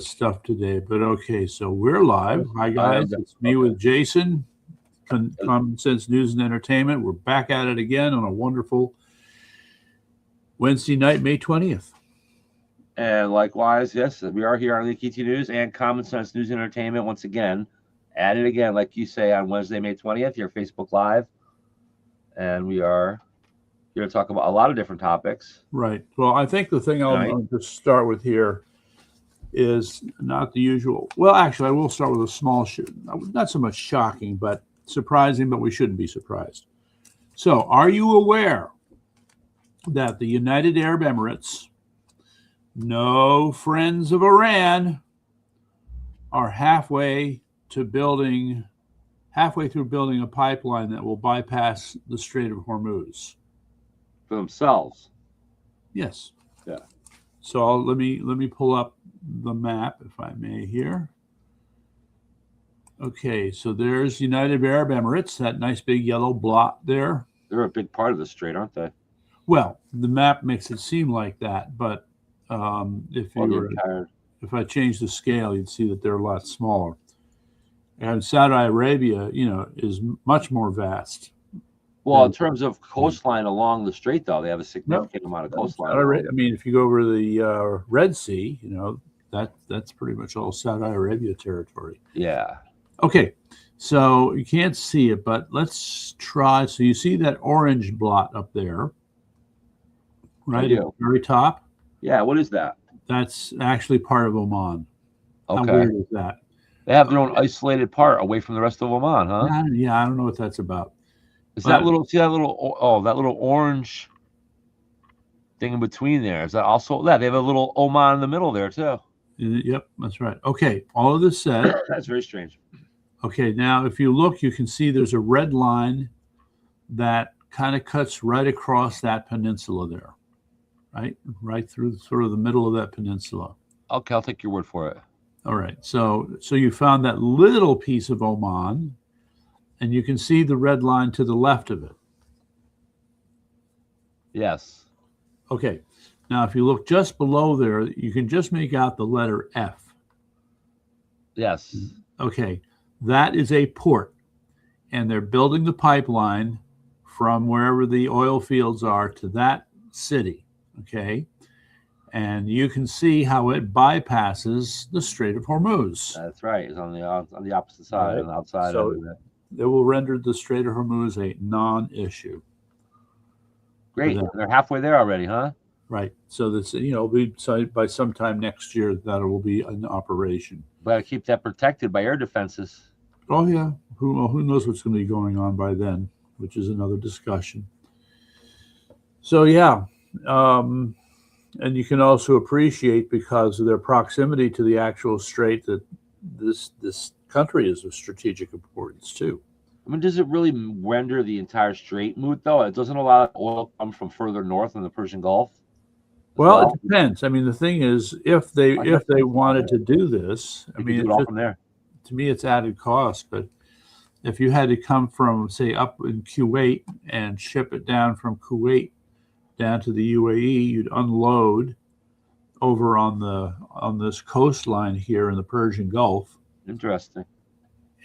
stuff today, but okay, so we're live. Hi, guys. It's me Okay. with Jason, Common Sense News and Entertainment. We're back at it again on a wonderful Wednesday night, May 20th. And likewise, yes, we are here on the KT News and Common Sense News and Entertainment once again. At it again, like you say, on Wednesday, May 20th, here Facebook Live. And we are here to talk about a lot of different topics. Right. Well, I think the thing I'm going to start with here is not the usual. Well, actually, I will start with a small, not so much shocking, but surprising, but we shouldn't be surprised. So, are you aware that the United Arab Emirates, no friends of Iran, are halfway through building a pipeline that will bypass the Strait of Hormuz? For themselves. Yes. Yeah. So let me pull up the map, if I may, here. Okay, so there's United Arab Emirates, that nice big yellow blot there. They're a big part of the strait, aren't they? Well, the map makes it seem like that, but if I change the scale, you'd see that they're a lot smaller. And Saudi Arabia, is much more vast. Well, in terms of coastline along the strait, though, they have a significant amount of coastline. I mean, if you go over the Red Sea, that's pretty much all Saudi Arabia territory. Yeah. Okay, so you can't see it, but let's try. So you see that orange blot up there, right at the very top? Yeah, what is that? That's actually part of Oman. Okay. How weird is that? They have their own isolated part away from the rest of Oman, huh? Yeah, I don't know what that's about. Is that little orange thing in between there? Is that also that? They have a little Oman in the middle there too. Yep, that's right. Okay, all of this said. That's very strange. Okay, now if you look, you can see there's a red line that kind of cuts right across that peninsula there, right through sort of the middle of that peninsula. Okay, I'll take your word for it. All right, so you found that little piece of Oman, and you can see the red line to the left of it. Yes. Okay, now if you look just below there, you can just make out the letter F. Yes. Okay, that is a port, and they're building the pipeline from wherever the oil fields are to that city, okay? And you can see how it bypasses the Strait of Hormuz. That's right. It's on the opposite side, on the outside of it. It will render the Strait of Hormuz a non-issue. Great. They're halfway there already, huh? Right. So that's by sometime next year that will be in operation. Got to keep that protected by air defenses. Oh yeah. Who knows what's going to be going on by then, which is another discussion. So yeah. And you can also appreciate, because of their proximity to the actual strait, that this country is of strategic importance too. I mean, does it really render the entire strait moot, though? It doesn't allow oil come from further north in the Persian Gulf? Well, it depends. I mean, the thing is, if they wanted to do this, I mean, do it all from there. To me, it's added cost. But if you had to come from, say, up in Kuwait and ship it down from Kuwait down to the UAE, you'd unload over on this coastline here in the Persian Gulf. Interesting.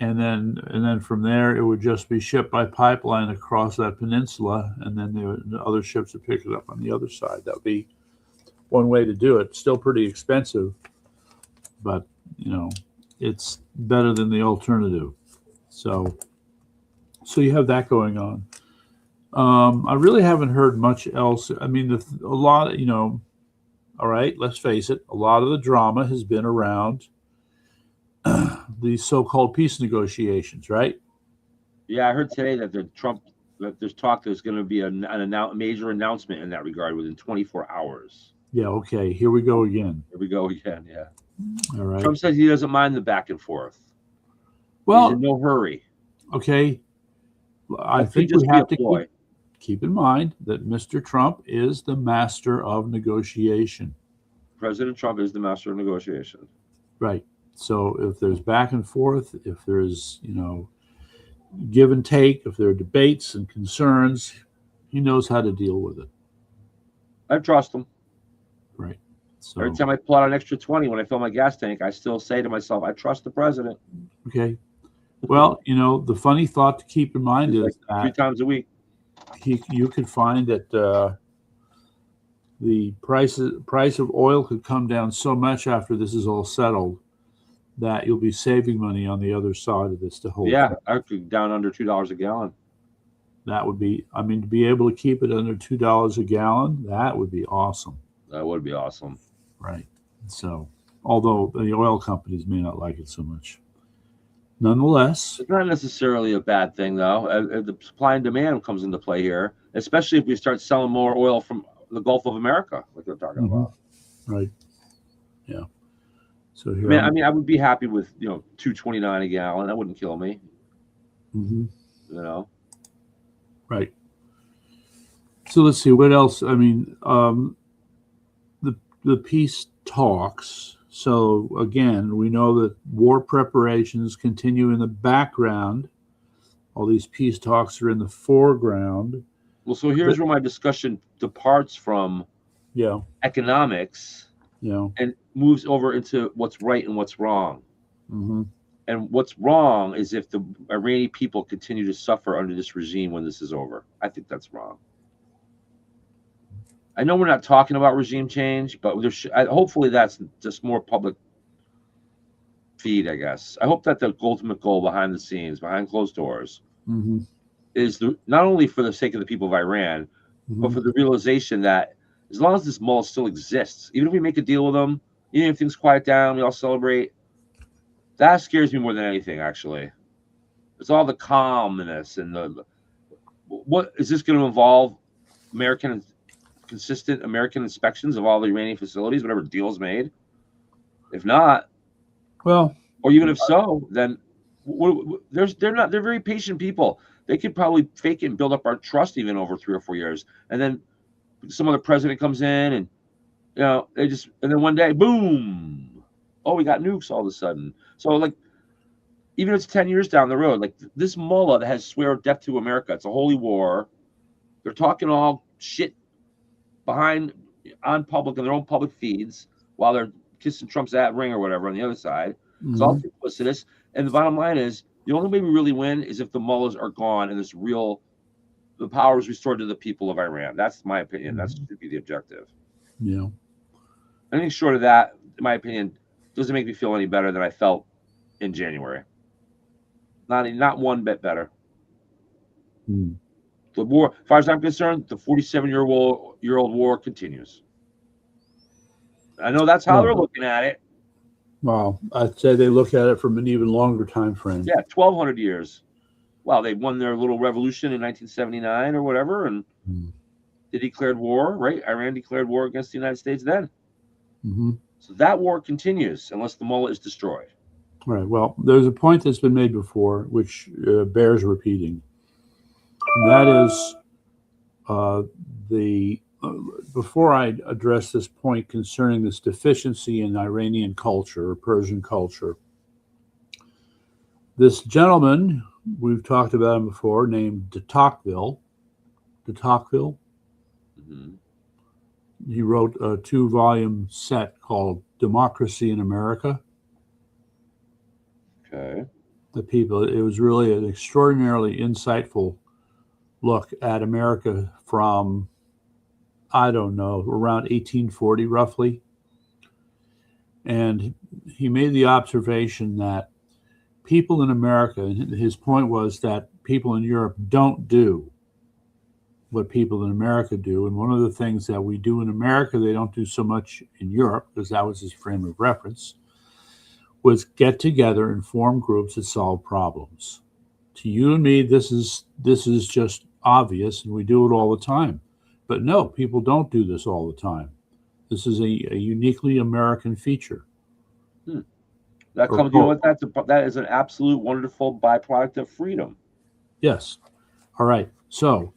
And then from there, it would just be shipped by pipeline across that peninsula, and then the other ships would pick it up on the other side. That would be one way to do it. Still pretty expensive, but it's better than the alternative. So you have that going on. I really haven't heard much else. I mean, a lot, all right, let's face it, a lot of the drama has been around these so-called peace negotiations, right? Yeah, I heard today that there's going to be a major announcement in that regard within 24 hours. Yeah, okay, here we go again. Yeah. All right. Trump says he doesn't mind the back and forth. Well, he's in no hurry. Okay. I think we have to keep in mind that Mr. Trump is the master of negotiation. President Trump is the master of negotiation. Right. So if there's back and forth, if there's, give and take, if there are debates and concerns, he knows how to deal with it. I trust him. Right. So every time I pull out an extra 20 when I fill my gas tank, I still say to myself, I trust the president. okay. Well, the funny thought to keep in mind It's is like 3 that times a week. you could find that the price of oil could come down so much after this is all settled that you'll be saving money on the other side of this to hold. Yeah, I could down under $2 a gallon. That would be, I mean, to be able to keep it under $2 a gallon, that would be awesome. That would be awesome. Right. So, although the oil companies may not like it so much. Nonetheless, It's not necessarily a bad thing, though. The supply and demand comes into play here, especially if we start selling more oil from the Gulf of America, like they're talking about. Right. Yeah. So here, I mean, I would be happy with $2.29 a gallon. That wouldn't kill me. Right. So let's see what else. I mean, the peace talks. So again, we know that war preparations continue in the background. All these peace talks are in the foreground. Well, so here's where my discussion departs from economics and moves over into what's right and what's wrong. And what's wrong is if the Iranian people continue to suffer under this regime when this is over. I think that's wrong. I know we're not talking about regime change, but hopefully that's just more public feed, I guess. I hope that the ultimate goal behind the scenes, behind closed doors, is not only for the sake of the people of Iran, but for the realization that as long as this mullah still exists, even if we make a deal with them, even if things quiet down, we all celebrate, that scares me more than anything, actually. It's all the calmness and what is this going to involve? Consistent American inspections of all the Iranian facilities, whatever deal's made. If not, well, or even if so, then they're very patient people. They could probably fake it and build up our trust even over 3 or 4 years, and then some other president comes in and and then one day, boom, oh, we got nukes all of a sudden. So like, even if it's 10 years down the road, like this mullah that has swear death to America, it's a holy war. They're talking all shit on public and their own public feeds while they're kissing Trump's ring or whatever on the other side. It's all duplicitous. And the bottom line is the only way we really win is if the mullahs are gone and the power is restored to the people of Iran. That's my opinion. That should be the objective. Yeah. Anything short of that, in my opinion, doesn't make me feel any better than I felt in January. Not one bit better. The war, as far as I'm concerned, the 47-year-old war continues. I know that's how they're looking at it. Well, I'd say they look at it from an even longer time frame. Yeah, 1,200 years. Well, they won their little revolution in 1979 or whatever, and they declared war, right? Iran declared war against the United States then. So that war continues unless the mullah is destroyed. Right. Well, there's a point that's been made before, which bears repeating. And that is before I address this point concerning this deficiency in Iranian culture or Persian culture, this gentleman, we've talked about him before, named de Tocqueville. He wrote a 2-volume set called Democracy in America. Okay. It was really an extraordinarily insightful look at America from, I don't know, around 1840 roughly. And he made the observation that people in America, and his point was that people in Europe don't do what people in America do. And one of the things that we do in America, they don't do so much in Europe, because that was his frame of reference, was get together and form groups that solve problems. To you and me, this is just obvious, and we do it all the time. But no, people don't do this all the time. This is a uniquely American feature. That comes, you know what? That is an absolute wonderful byproduct of freedom. Yes. All right. So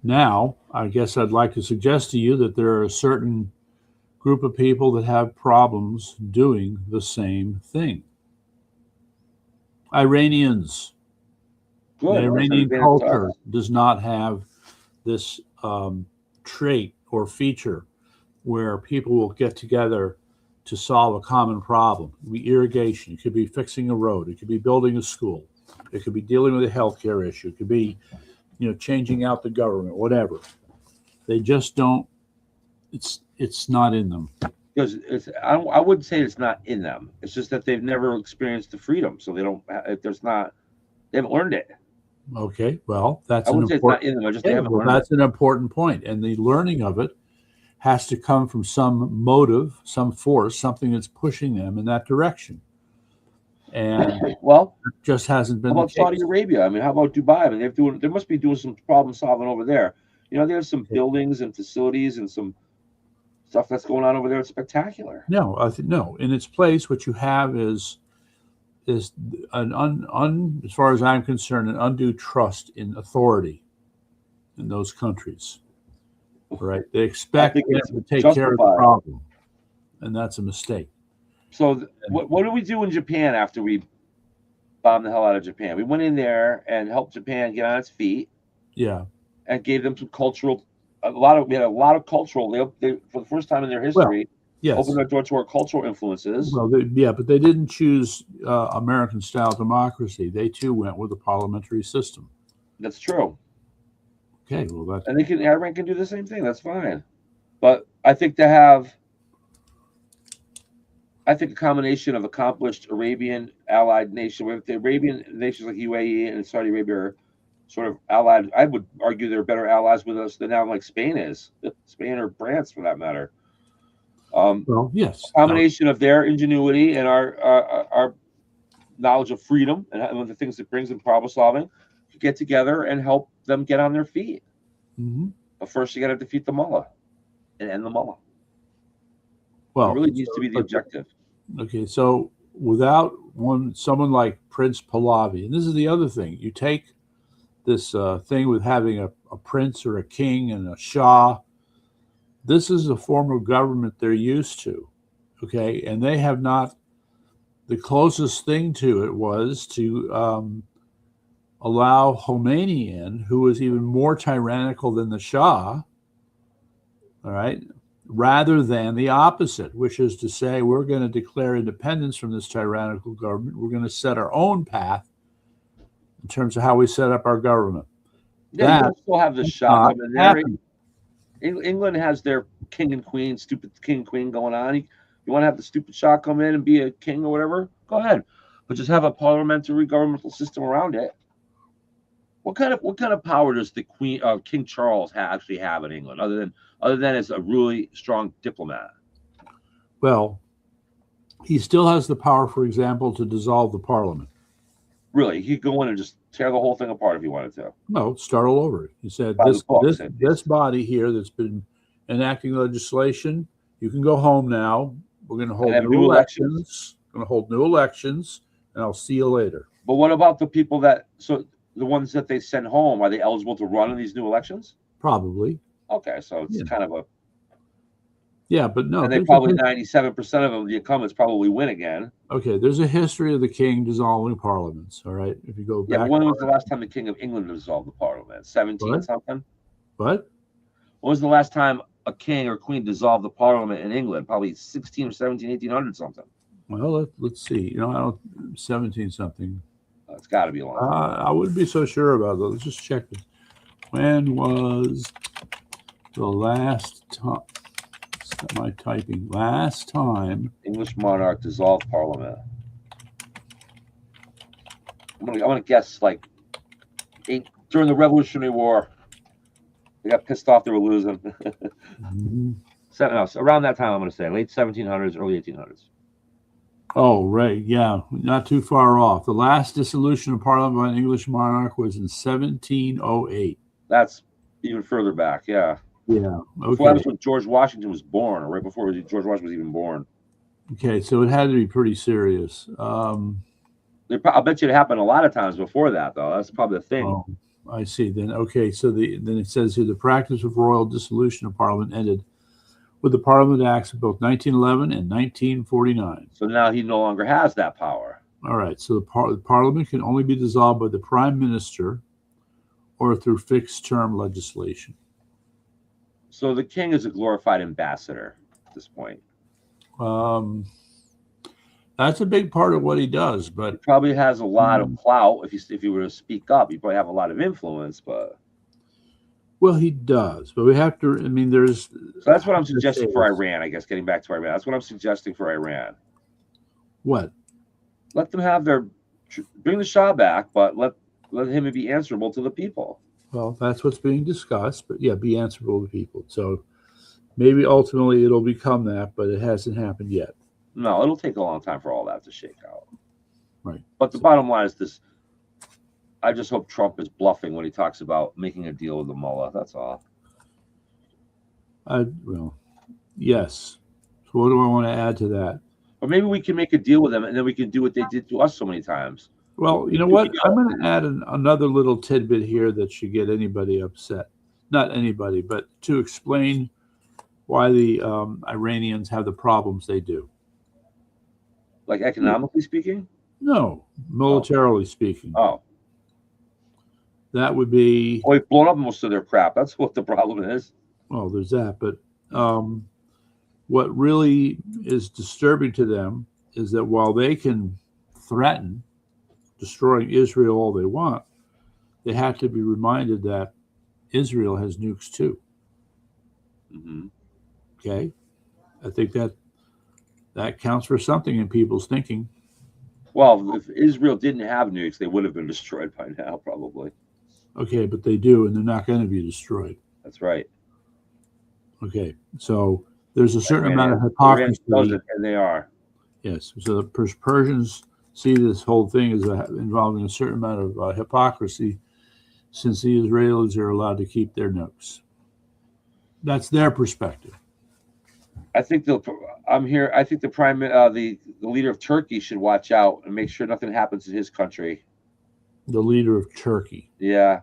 now I guess I'd like to suggest to you that there are a certain group of people that have problems doing the same thing. Iranians. Good. The Iranian culture does not have this trait or feature where people will get together to solve a common problem. It could be irrigation. It could be fixing a road. It could be building a school. It could be dealing with a healthcare issue. It could be, changing out the government, whatever. They just don't. It's not in them. Because I wouldn't say it's not in them. It's just that they've never experienced the freedom, so they don't. They haven't learned it. Okay, well, that's I an wouldn't say it's not important. in them. I just they haven't Well, learned that's it. an important point, and the learning of it has to come from some motive, some force, something that's pushing them in that direction. And Well, it just hasn't been how the about case. Saudi Arabia? I mean, how about Dubai? I mean, they must be doing some problem solving over there. There's some buildings and facilities and some stuff that's going on over there. It's spectacular. No, no. In its place, what you have is an as far as I'm concerned, an undue trust in authority in those countries. Right? They expect them to take care of the problem, and that's a mistake. So, what do we do in Japan after we bombed the hell out of Japan? We went in there and helped Japan get on its feet. Yeah. And gave them some cultural. We had a lot of cultural. They for the first time in their history, yes, opened their door to our cultural influences. Well, but they didn't choose American-style democracy. They too went with a parliamentary system. That's true. Okay, well, and everyone can do the same thing. That's fine. But I think to have, a combination of accomplished Arabian allied nation, with the Arabian nations like UAE and Saudi Arabia are sort of allied. I would argue they're better allies with us than now, like Spain is, Spain or France for that matter. Well, yes, a combination of their ingenuity and our knowledge of freedom and the things it brings in problem solving, to get together and help them get on their feet. Mm-hmm. But first, you got to defeat the mullah and end the mullah. Well, it really needs to be the objective. Okay, so without someone like Prince Pahlavi, and this is the other thing, you take this thing with having a prince or a king and a shah. This is a form of government they're used to, okay? And they have not, the closest thing to it was to allow Khomeini in, who was even more tyrannical than the Shah, all right, rather than the opposite, which is to say, we're going to declare independence from this tyrannical government. We're going to set our own path in terms of how we set up our government. Yeah, you still have the Shah. England has their king and queen, stupid king and queen going on. You want to have the stupid Shah come in and be a king or whatever? Go ahead, but just have a parliamentary governmental system around it. What kind of power does the Queen, King Charles, actually have in England, other than as a really strong diplomat? Well, he still has the power, for example, to dissolve the parliament. Really, he could go in and just tear the whole thing apart if he wanted to. No, start all over. He said, this body here that's been enacting legislation, you can go home now. We're going to hold new elections. We're going to hold new elections, and I'll see you later. But what about the people the ones that they send home? Are they eligible to run in these new elections? Probably. Okay, so it's kind of a. Yeah, but no. And they probably 97% of them, the incumbents, probably win again. Okay, there's a history of the king dissolving parliaments. All right, if you go back. Yeah, but when was the last time the King of England dissolved the parliament? 17 something. What? When was the last time a king or queen dissolved the parliament in England? Probably 16 or 17, 1800 something. Well, let's see. I don't 17 something. It's got to be a long time. I wouldn't be so sure about that. Let's just check this. When was the last time? My typing. Last time English monarch dissolved parliament. I'm gonna guess like during the Revolutionary War. They got pissed off they were losing. So around that time, I'm gonna say late 1700s, early 1800s. Oh, right. Yeah, not too far off. The last dissolution of Parliament by an English monarch was in 1708. That's even further back. Yeah. Yeah. Okay. Before that was when George Washington was born, or right before George Washington was even born. Okay, so it had to be pretty serious. I bet you it happened a lot of times before that, though. That's probably the thing. Oh, I see. Then okay, so then it says here the practice of royal dissolution of Parliament ended with the Parliament Acts of both 1911 and 1949. So now he no longer has that power. All right. So the Parliament can only be dissolved by the Prime Minister or through fixed-term legislation. So the king is a glorified ambassador at this point. That's a big part of what he does, He but probably has a lot of clout. If you were to speak up, you probably have a lot of influence. But well, he does. But we have to. I mean, there's. so that's what I'm how to say suggesting for this? Iran. I guess getting back to Iran, that's what I'm suggesting for Iran. What? Let them have their bring the Shah back, but let him be answerable to the people. Well, that's what's being discussed. But yeah, be answerable to people. So maybe ultimately it'll become that, but it hasn't happened yet. No, it'll take a long time for all that to shake out. Right. But the bottom line is this: I just hope Trump is bluffing when he talks about making a deal with the mullah. That's all. Well, yes. So what do I want to add to that? Or maybe we can make a deal with them, and then we can do what they did to us so many times. Well, you know what? I'm going to add another little tidbit here that should get anybody upset. Not anybody, but to explain why the Iranians have the problems they do. Like economically speaking? No, militarily speaking. Oh. That would be. Oh, we've blown up most of their crap. That's what the problem is. Well, there's that. But what really is disturbing to them is that while they can threaten destroying Israel all they want, they have to be reminded that Israel has nukes too. Mm-hmm. Okay, I think that counts for something in people's thinking. Well, if Israel didn't have nukes, they would have been destroyed by now, probably. Okay, but they do, and they're not going to be destroyed. That's right. Okay, so there's a certain amount of hypocrisy. And they are. Yes, so the Persians see this whole thing as involving a certain amount of hypocrisy, since the Israelis are allowed to keep their nukes. That's their perspective. I think I'm here. I think the leader of Turkey should watch out and make sure nothing happens in his country. The leader of Turkey. Yeah.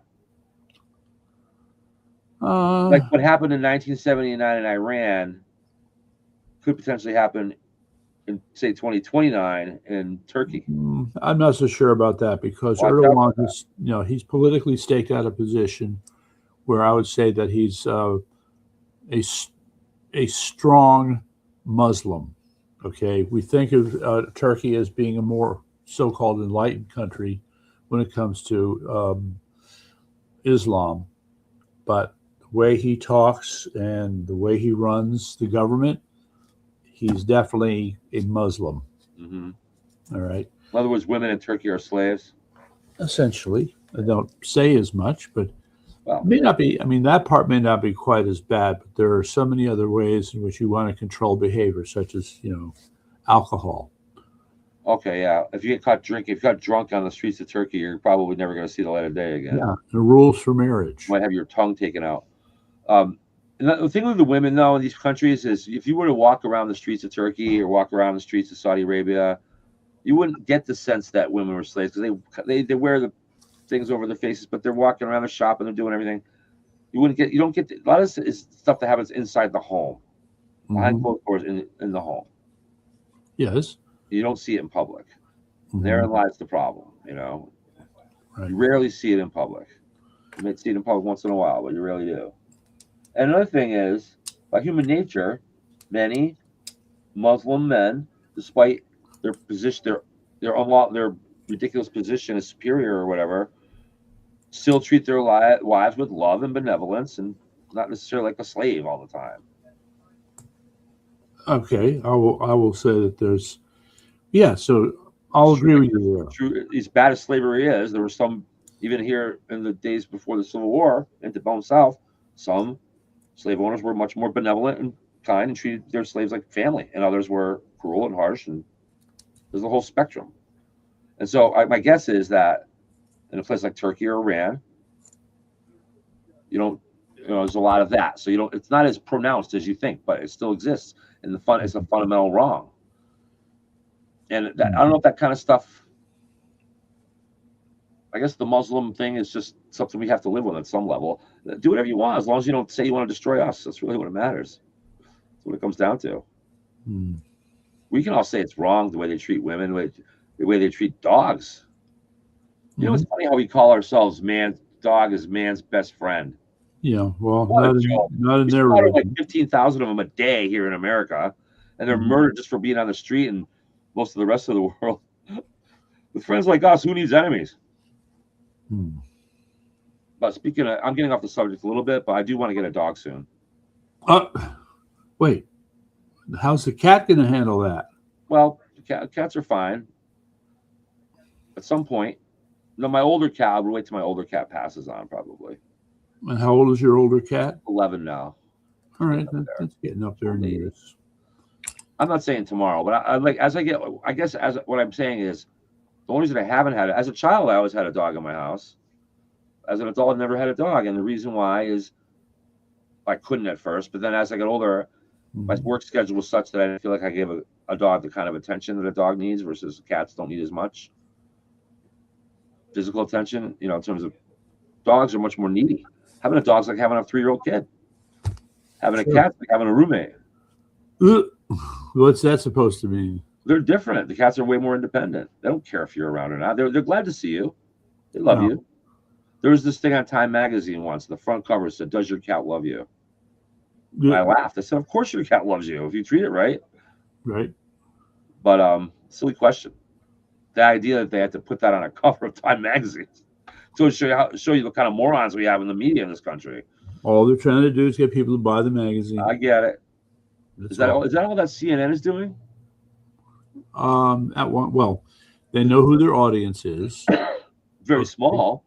Like what happened in 1979 in Iran could potentially happen in, say, 2029 in Turkey. I'm not so sure about that because Erdogan is, he's politically staked out a position where I would say that he's a strong Muslim. Okay, we think of Turkey as being a more so-called enlightened country when it comes to Islam, but the way he talks and the way he runs the government, he's definitely a Muslim. Mm-hmm. All right. In other words, women in Turkey are slaves. Essentially, I don't say as much, but well, may not be. I mean, that part may not be quite as bad, but there are so many other ways in which you want to control behavior, such as alcohol. Okay, yeah. If you get caught drinking, if you got drunk on the streets of Turkey, you're probably never going to see the light of day again. Yeah, the rules for marriage. You might have your tongue taken out. And the thing with the women, though, in these countries is if you were to walk around the streets of Turkey or walk around the streets of Saudi Arabia, you wouldn't get the sense that women were slaves because they wear the things over their faces, but they're walking around the shop and they're doing everything. You don't get a lot of is stuff that happens inside the home, behind closed doors in the home. Yes. You don't see it in public. Therein lies the problem, Right. You rarely see it in public. You may see it in public once in a while, but you rarely do. And another thing is, by human nature, many Muslim men, despite their position, their ridiculous position as superior or whatever, still treat their wives with love and benevolence, and not necessarily like a slave all the time. Okay, I will say that there's. Yeah, so I'll agree with you there. True, as bad as slavery is, there were some, even here in the days before the Civil War, in the Bone South, some slave owners were much more benevolent and kind and treated their slaves like family, and others were cruel and harsh, and there's the whole spectrum. And so my guess is that in a place like Turkey or Iran, there's a lot of that. So it's not as pronounced as you think, but it still exists, and it's a fundamental wrong. And I don't know if that kind of stuff, I guess the Muslim thing is just something we have to live with at some level. Do whatever you want, as long as you don't say you want to destroy us. That's really what it matters. That's what it comes down to. We can all say it's wrong, the way they treat women, the way they treat dogs. It's funny how we call ourselves dog is man's best friend. Yeah, well, What a not joke. in We their slaughter like religion. 15,000 of them a day here in America, and they're Mhm. murdered just for being on the street, and most of the rest of the world. With friends like us, who needs enemies? Hmm. But speaking of, I'm getting off the subject a little bit, but I do want to get a dog soon. Uh, wait, how's the cat going to handle that? Well, cats are fine. At some point, no, my older cat, I would wait till my older cat passes on, probably. And how old is your older cat? 11 now. All right, Getting up there. that's getting up there in Lady. years. I'm not saying tomorrow, but I like as I get. I guess as what I'm saying is the only reason I haven't had it as a child, I always had a dog in my house. As an adult, I've never had a dog, and the reason why is I couldn't at first, but then as I got older, my Mhm. work schedule was such that I didn't feel like I gave a dog the kind of attention that a dog needs versus cats don't need as much physical attention. You know, in terms of dogs are much more needy. Having a dog's like having a 3-year-old kid. Having a Sure. cat's like having a roommate. What's that supposed to mean? They're different. The cats are way more independent. They don't care if you're around or not. They're glad to see you. They love No. you. There was this thing on Time magazine once. The front cover said, "Does your cat love you?" And I laughed. I said, "Of course your cat loves you if you treat it right." Right. But silly question. The idea that they had to put that on a cover of Time magazine to show you the kind of morons we have in the media in this country. All they're trying to do is get people to buy the magazine. I get it. That's Is that all. all? Is that all that CNN is doing? Well, they know who their audience is. Very Okay. small.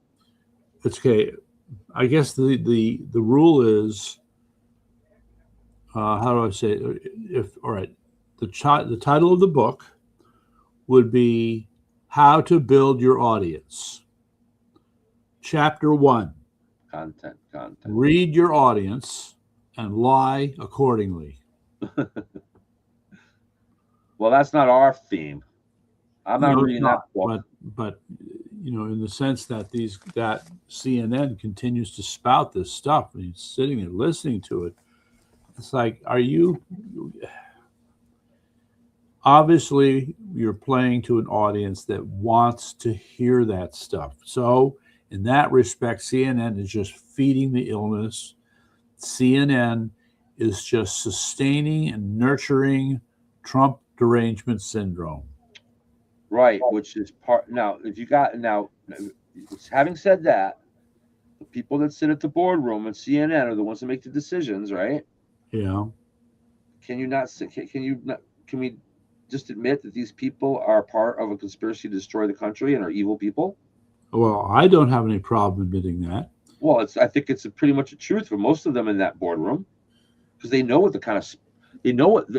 It's okay. I guess the rule is how do I say it? If all right, the title of the book would be How to Build Your Audience. Chapter 1. Content. Read your audience and lie accordingly. Well, that's not our theme. I'm not reading that book. But in the sense that that CNN continues to spout this stuff and he's sitting and listening to it, it's like, are you obviously you're playing to an audience that wants to hear that stuff. So in that respect, CNN is just feeding the illness. CNN is just sustaining and nurturing Trump derangement syndrome. Right, which is part now. If you got now, having said that, the people that sit at the boardroom at CNN are the ones that make the decisions, right? Yeah. Can you not? Can we just admit that these people are part of a conspiracy to destroy the country and are evil people? Well, I don't have any problem admitting that. Well, I think it's pretty much a truth for most of them in that boardroom because they know what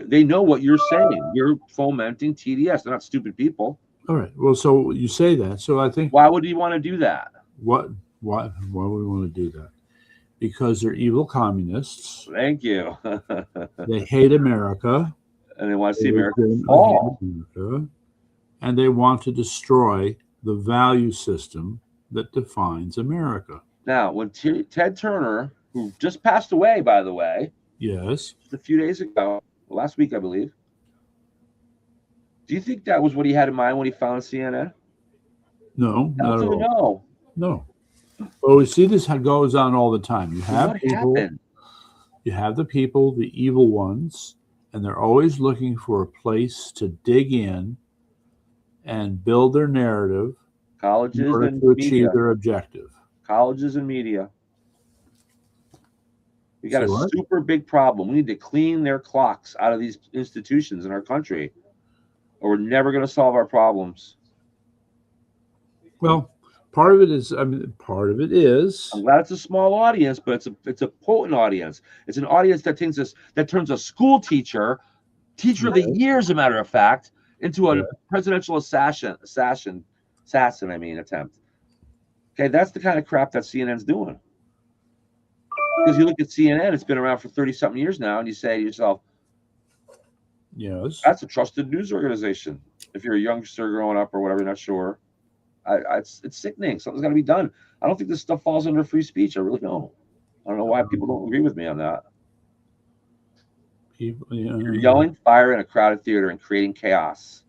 they know what you're saying. You're fomenting TDS. They're not stupid people. All right. Well, so you say that. So I think Why would you want to do that? why would we want to do that? Because they're evil communists. Thank you. They hate America. And they want to see America fall. And they want to destroy the value system that defines America. Now, when Ted Turner, who just passed away, by the way, yes, just a few days ago, last week, I believe. Do you think that was what he had in mind when he founded CNN? No, not at all. No. Well, we see this goes on all the time. You have what people. Happened? You have the people, the evil ones, and they're always looking for a place to dig in and build their narrative colleges in order and to media. achieve their objective. Colleges and media. We got a super big problem. We need to clean their clocks out of these institutions in our country, or we're never going to solve our problems. Well, part of it is. I'm glad it's a small audience, but it's a potent audience. It's an audience that turns a school teacher of the year, as a matter of fact, into a presidential assassin attempt. Okay, that's the kind of crap that CNN's doing. Because you look at CNN, it's been around for 30-something years now, and you say to yourself, yes, that's a trusted news organization. If you're a youngster growing up or whatever, you're not sure. It's sickening. Something's got to be done. I don't think this stuff falls under free speech. I really don't. I don't know why people don't agree with me on that. You're yelling fire in a crowded theater and creating chaos.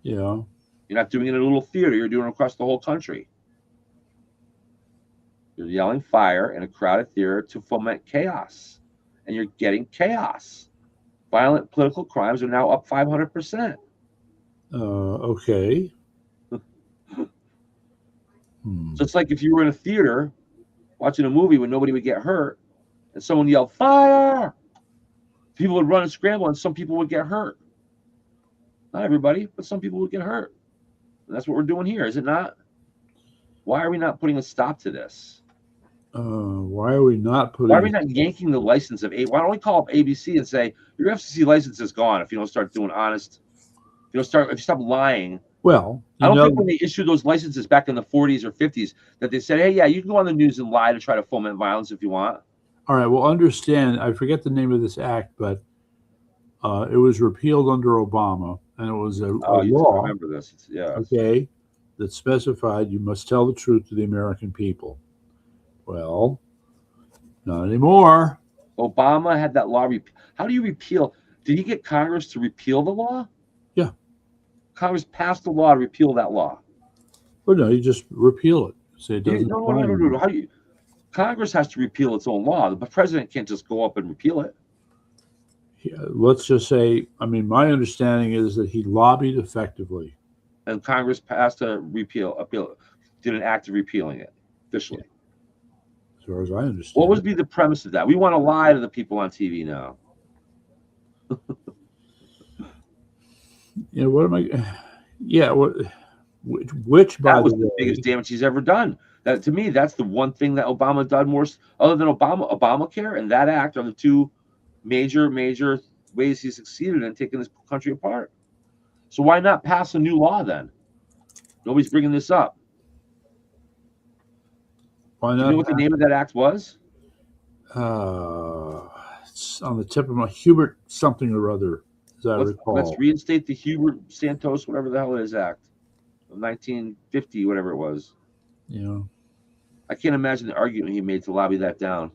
Yeah. You're not doing it in a little theater. You're doing it across the whole country. You're yelling fire in a crowded theater to foment chaos, and you're getting chaos. Violent political crimes are now up 500%. Okay. So it's like if you were in a theater watching a movie when nobody would get hurt, and someone yelled fire, people would run and scramble, and some people would get hurt. Not everybody, but some people would get hurt. And that's what we're doing here, is it not? Why are we not putting a stop to this? Why are we not putting? Why are we not yanking the license of A? Why don't we call up ABC and say your FCC license is gone if you don't start doing honest? If you stop lying. Well, I don't think when they issued those licenses back in the 40s or 50s that they said, hey, yeah, you can go on the news and lie to try to foment violence if you want. All right. Well, understand. I forget the name of this act, but it was repealed under Obama, and it was a law. I remember this. Okay, that specified you must tell the truth to the American people. Well, not anymore. Obama had that law. How do you repeal? Did he get Congress to repeal the law? Yeah. Congress passed the law to repeal that law. Well, no, you just repeal it. Say it doesn't. No. How do you? Congress has to repeal its own law. The president can't just go up and repeal it. Yeah, let's just say, I mean, my understanding is that he lobbied effectively. And Congress passed a did an act of repealing it officially. As far as I understand. What would be the premise of that? We want to lie to the people on TV now. You know, what am I? Yeah, which by that was the the biggest damage he's ever done. That to me, that's the one thing that Obama done more, other than Obamacare and that act are the two major ways he succeeded in taking this country apart. So why not pass a new law then? Nobody's bringing this up. Why not? Do you know what the name of that act was? It's on the tip of my Hubert something or other, as I recall. Let's reinstate the Hubert Santos, whatever the hell it is, act of 1950, whatever it was. Yeah. I can't imagine the argument he made to lobby that down.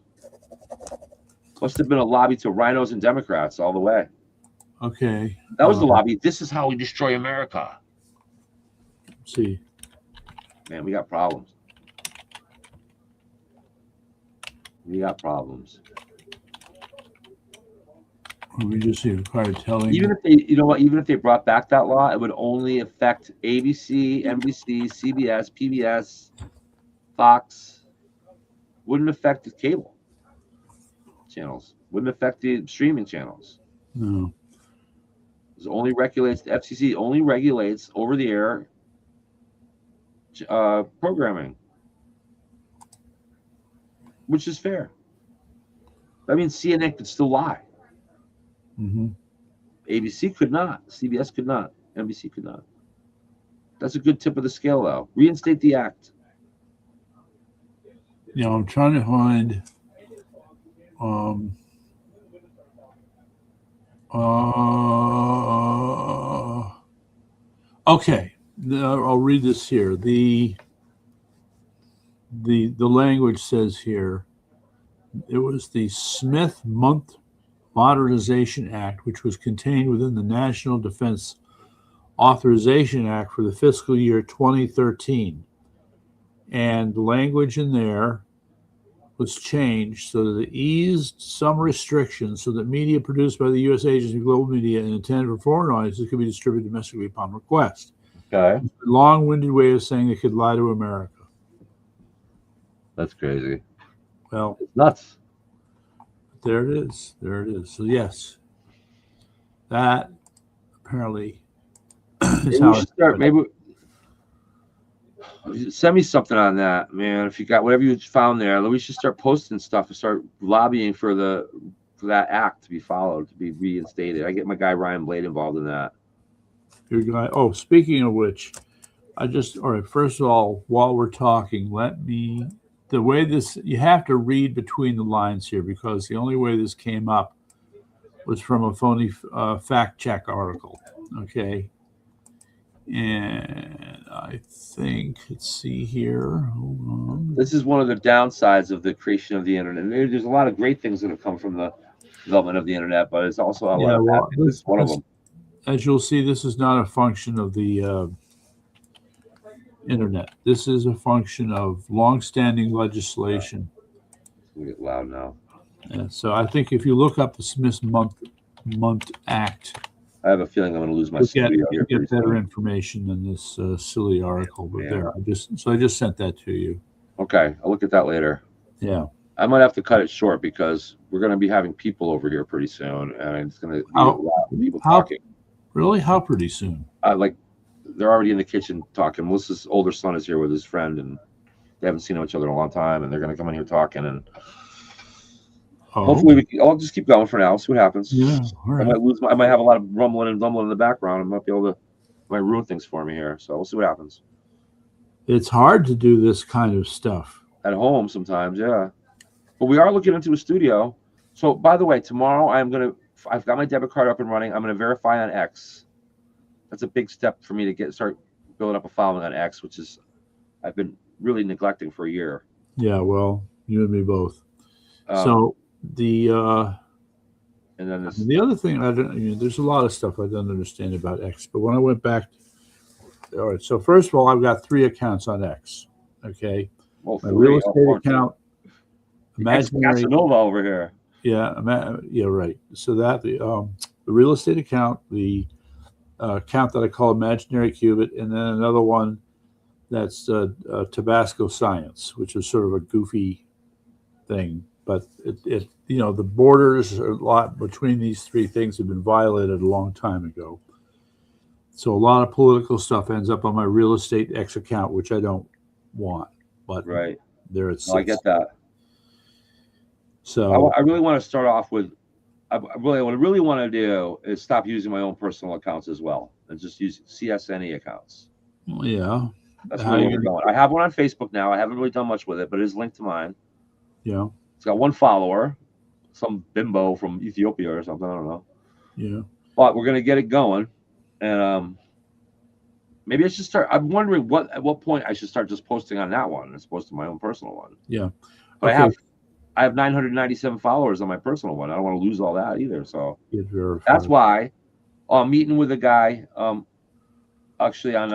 Must have been a lobby to rhinos and Democrats all the way. Okay. That was the lobby. This is how we destroy America. See. Man, we got problems. We got problems. We just see required telling. Even if they, you know what, even if they brought back that law, it would only affect ABC, NBC, CBS, PBS, Fox. Wouldn't affect the cable channels. Wouldn't affect the streaming channels. No. It only regulates, the FCC only regulates over-the-air programming, which is fair. That means CNN could still lie. Mm-hmm. ABC could not. CBS could not. NBC could not. That's a good tip of the scale, though. Reinstate the act. You know, I'm trying to find. Okay, I'll read this here. The language says here, it was the Smith-Month Modernization Act, which was contained within the National Defense Authorization Act for the fiscal year 2013. And the language in there was changed so that it eased some restrictions so that media produced by the U.S. Agency of Global Media and intended for foreign audiences could be distributed domestically upon request. Okay. A long-winded way of saying they could lie to America. That's crazy. Well, it's nuts. There it is. There it is. So, yes, that apparently is how it started. Maybe send me something on that, man. If you got whatever you found there, we should start posting stuff and start lobbying for that act to be followed, to be reinstated. I get my guy Ryan Blade involved in that. Your guy. Oh, speaking of which, all right. First of all, while we're talking, the way this, you have to read between the lines here, because the only way this came up was from a phony fact check article. Okay. And I think, let's see here. Hold on. This is one of the downsides of the creation of the internet. There's a lot of great things that have come from the development of the internet, but it's also a lot of bad things. This is one of them. As you'll see, this is not a function of the internet. This is a function of longstanding legislation. It's gonna get loud now. And so I think if you look up the Smith-Mundt Act, I have a feeling I'm going to lose my you'll studio here get pretty better soon. information than this silly article. But Yeah. there, I just sent that to you. Okay, I'll look at that later. Yeah. I might have to cut it short because we're going to be having people over here pretty soon, and it's going to be a lot of people talking. Really? How pretty soon? Like they're already in the kitchen talking. Melissa's older son is here with his friend, and they haven't seen each other in a long time, and they're going to come in here talking. And hopefully, I'll just keep going for now. See what happens. Yeah. All right. I might have a lot of rumbling and dumbling in the background. I might be able to might ruin things for me here. So we'll see what happens. It's hard to do this kind of stuff at home sometimes, yeah. But we are looking into a studio. So by the way, tomorrow I've got my debit card up and running. I'm gonna verify on X. That's a big step for me to start building up a following on X, which is I've been really neglecting for a year. Yeah, well, you and me both. So the and then the other thing there's a lot of stuff I don't understand about X, but when I went back, all right. So first of all, I've got 3 accounts on X. Okay, well, my real estate account, imaginary Casanova over here. Yeah, yeah, right. So that the real estate account, the account that I call Imaginary Cubit, and then another one that's Tabasco Science, which is sort of a goofy thing. But it the borders a lot between these 3 things have been violated a long time ago. So a lot of political stuff ends up on my real estate X account, which I don't want. But right there it's. I get that. So I really want to start off with. What I really want to do is stop using my own personal accounts as well, and just use CSNE accounts. Yeah, that's where we're going. I have one on Facebook now. I haven't really done much with it, but it is linked to mine. Yeah, it's got 1 follower, some bimbo from Ethiopia or something. I don't know. Yeah, but we're gonna get it going, and maybe I should start. I'm wondering at what point I should start just posting on that one as opposed to my own personal one. Yeah, but okay. I have 997 followers on my personal one. I don't want to lose all that either. So that's why I'm meeting with a guy actually on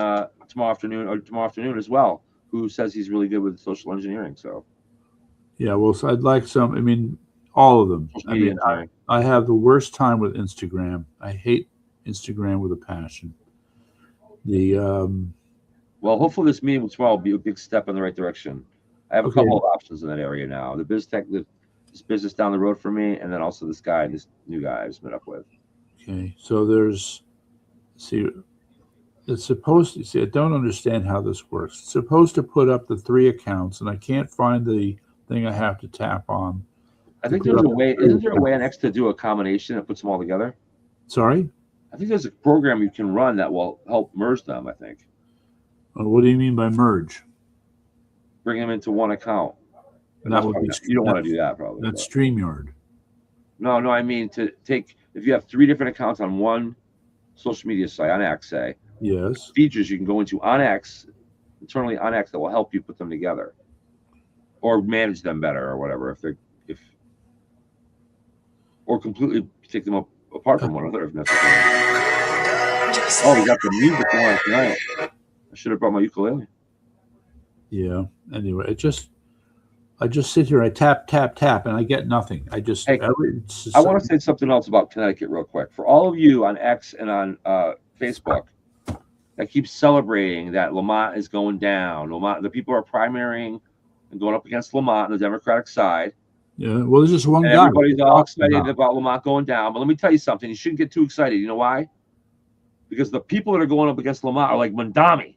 tomorrow afternoon as well, who says he's really good with social engineering. So yeah, well, so I'd like some. I mean, all of them. I mean, I have the worst time with Instagram. I hate Instagram with a passion. Well, hopefully this meeting tomorrow will be a big step in the right direction. I have a couple of options in that area now. The this business down the road for me, and then also this new guy I just met up with. Okay, so there's, it's supposed to, I don't understand how this works. It's supposed to put up the 3 accounts, and I can't find the thing I have to tap on. I think there's a way. Isn't there a way on X to do a combination that puts them all together? Sorry? I think there's a program you can run that will help merge them, I think. What do you mean by merge? Bring them into one account. That would be, you don't want to do that, probably. That's StreamYard. No, I mean to take, if you have 3 different accounts on one social media site, on X, say. Yes. Features you can go into on X, internally on X, that will help you put them together. Or manage them better or whatever, or completely take them apart from one another if necessary. Oh, we got the music going tonight. I should have brought my ukulele. Yeah. Anyway, I just sit here, I tap, and I get nothing. I just. Hey, I want to say something else about Connecticut real quick. For all of you on X and on Facebook that keep celebrating that Lamont is going down, the people are primarying and going up against Lamont on the Democratic side. Yeah, well, there's just one guy. Everybody's all excited about Lamont going down. But let me tell you something. You shouldn't get too excited. You know why? Because the people that are going up against Lamont are like Mandami.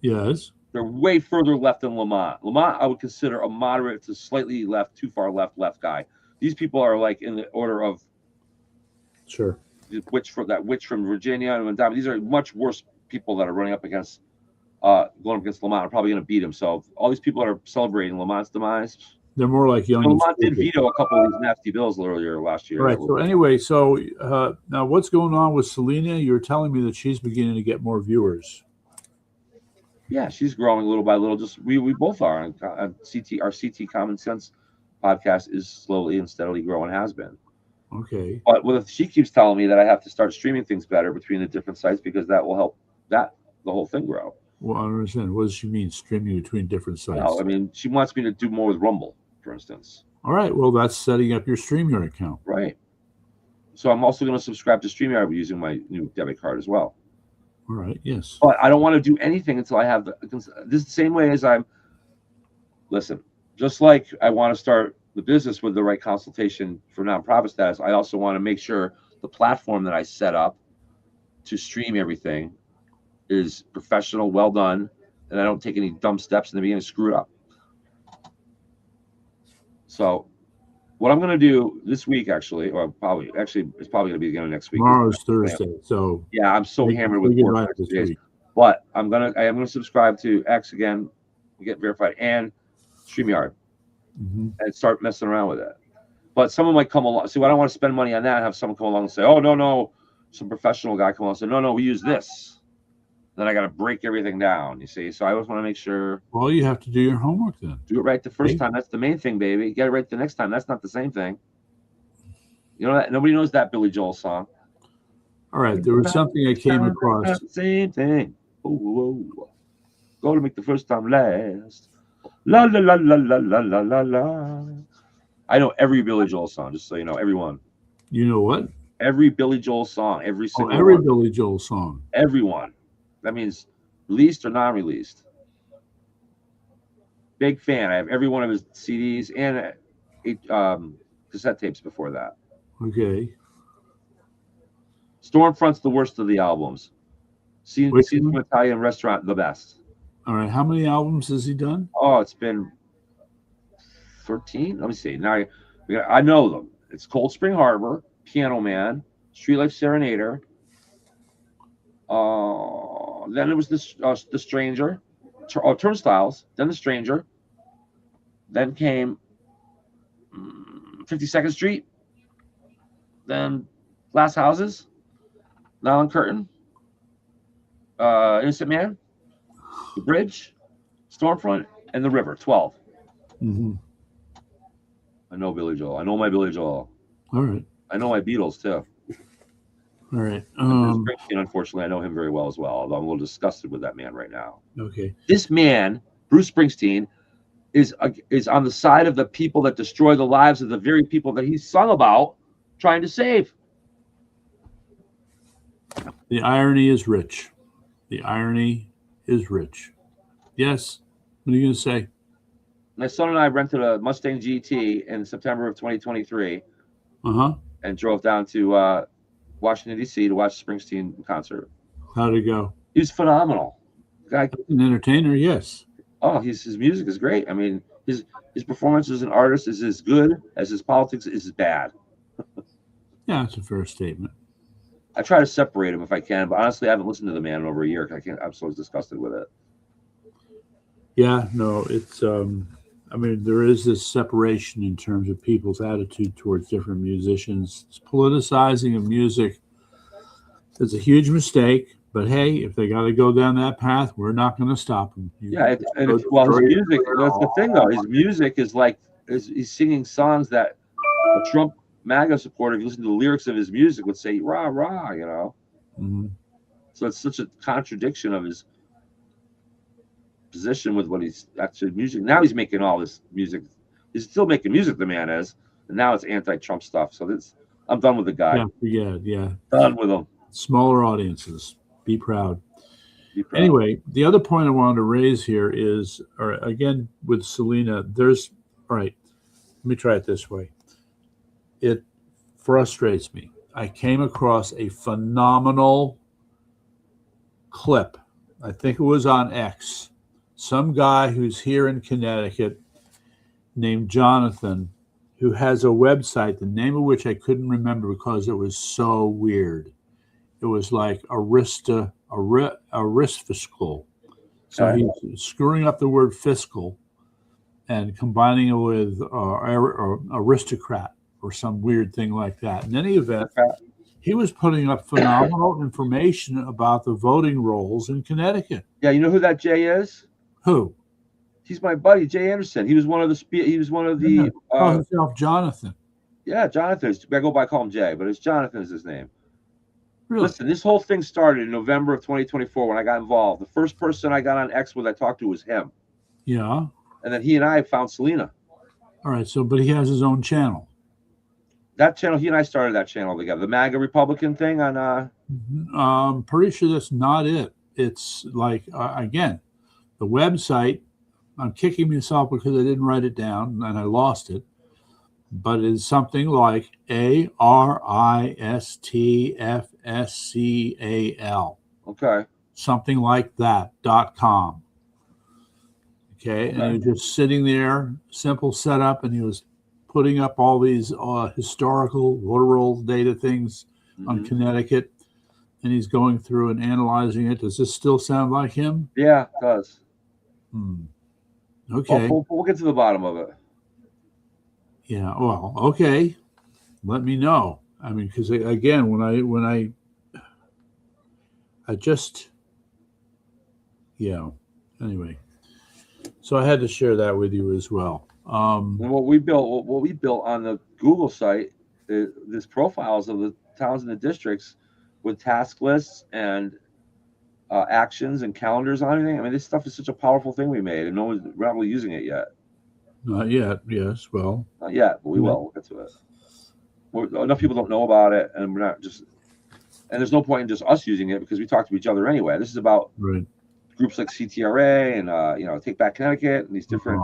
Yes. They're way further left than Lamont. Lamont, I would consider a moderate to slightly left, too far left guy. These people are like in the order of sure. Witch from Virginia and Mandami. These are much worse people that are running up against going up against Lamont. Are probably going to beat him. So all these people that are celebrating Lamont's demise. They're more like young. Lamont did veto a couple of these nasty bills earlier last year. Right. So anyway, now what's going on with Selena? You're telling me that she's beginning to get more viewers. Yeah, she's growing little by little. Just we both are. On CT, our CT Common Sense podcast is slowly and steadily growing. Has been. Okay. But she keeps telling me that I have to start streaming things better between the different sites because that will help the whole thing grow. Well, I don't understand. What does she mean, streaming between different sites? Well, I mean, she wants me to do more with Rumble, for instance. All right. Well, that's setting up your StreamYard account. Right. So I'm also going to subscribe to StreamYard using my new debit card as well. All right. Yes. But I don't want to do anything until I have this is the same way as listen, just like I want to start the business with the right consultation for nonprofit status, I also want to make sure the platform that I set up to stream everything is professional, well done, and I don't take any dumb steps in the beginning and screw it up. So what I'm going to do this week, actually, or it's probably going to be the beginning of next week. Tomorrow's Thursday, so yeah, I'm so hammered with work right this week. But I am gonna subscribe to X again, get verified, and StreamYard, and start messing around with it. But someone might come along. See, I don't want to spend money on that and have someone come along and say, "Oh no," some professional guy come along and say, "No, we use this." Then I got to break everything down. You see, so I always want to make sure. Well, you have to do your homework then. Do it right the first time. That's the main thing, baby. Get it right the next time. That's not the same thing. You know that nobody knows that Billy Joel song. All right, there was something I came across. Same thing. Oh. Go to make the first time last. La la la la la la la la la. I know every Billy Joel song, just so you know, everyone. You know what? Every Billy Joel song, every single every one. Billy Joel song. Everyone. That means released or non-released. Big fan. I have every one of his CDs and cassette tapes before that. Okay. Stormfront's the worst of the albums. Scenes from Italian Restaurant, the best. All right. How many albums has he done? Oh, it's been 13. Let me see. Now I know them. It's Cold Spring Harbor, Piano Man, Street Life Serenader. Then it was The Stranger, Turnstiles. Then The Stranger. Then came 52nd Street. Then Glass Houses. Nylon Curtain. Innocent Man. The Bridge. Stormfront. And The River. 12. Mm-hmm. I know Billy Joel. I know my Billy Joel. All right. I know my Beatles too. All right. Bruce Springsteen, unfortunately, I know him very well as well, although I'm a little disgusted with that man right now. Okay. This man, Bruce Springsteen, is on the side of the people that destroy the lives of the very people that he's sung about trying to save. The irony is rich. The irony is rich. Yes. What are you going to say? My son and I rented a Mustang GT in September of 2023 and drove down to Washington, D.C. to watch Springsteen concert. How'd it go? He was phenomenal. Guy, an entertainer, yes. Oh, his music is great. I mean, his performance as an artist is as good as his politics is bad. Yeah, that's a fair statement. I try to separate him if I can, but honestly, I haven't listened to the man in over a year because I'm so disgusted with it. Yeah, no, it's I mean, there is this separation in terms of people's attitude towards different musicians. It's politicizing of music is a huge mistake, but hey, if they got to go down that path, we're not going to stop them. His music, that's the thing, though. His music is like, he's singing songs that a Trump MAGA supporter, if you listen to the lyrics of his music, would say, rah, rah, you know? Mm-hmm. So it's such a contradiction of his position with what he's actually music. Now he's making all this music. He's still making music, the man is, and now it's anti-Trump stuff. So I'm done with the guy. Yeah. Done with him. Smaller audiences. Be proud. Anyway, the other point I wanted to raise here is, or again with Selena, all right, let me try it this way. It frustrates me. I came across a phenomenal clip. I think it was on X. Some guy who's here in Connecticut named Jonathan, who has a website, the name of which I couldn't remember because it was so weird. It was like Aristfiscal. So he's screwing up the word fiscal and combining it with aristocrat or some weird thing like that. In any event, he was putting up phenomenal information about the voting rolls in Connecticut. Yeah, you know who that Jay is? Who? He's my buddy, Jay Anderson. He was one of the. Call himself Jonathan. Yeah, Jonathan. I go by call him Jay, but it's Jonathan is his name. Really? Listen, this whole thing started in November of 2024 when I got involved. The first person I got on X with I talked to was him. Yeah. And then he and I found Selena. All right. So, but he has his own channel. That channel, he and I started that channel together. The MAGA Republican thing on I'm pretty sure that's not it. It's like, again, the website, I'm kicking myself because I didn't write it down and I lost it, but it's something like ARISTFSCAL, Okay. something like that, .com. Okay. And he was just sitting there, simple setup, and he was putting up all these historical voter roll data things on Connecticut, and he's going through and analyzing it. Does this still sound like him? Yeah, it does. Okay. We'll get to the bottom of it. Yeah. Well, okay. Let me know. I mean, because again, when I just, yeah. Anyway, so I had to share that with you as well. And what we built on the Google site, this profiles of the towns and the districts with task lists and actions and calendars on everything. I mean, this stuff is such a powerful thing we made, and we're not really using it yet. Not yet. Yes. Well. Not yet, but we will. We'll get to it. Enough people don't know about it, and we're not just. And there's no point in just us using it because we talk to each other anyway. This is about groups like CTRA and Take Back Connecticut and these different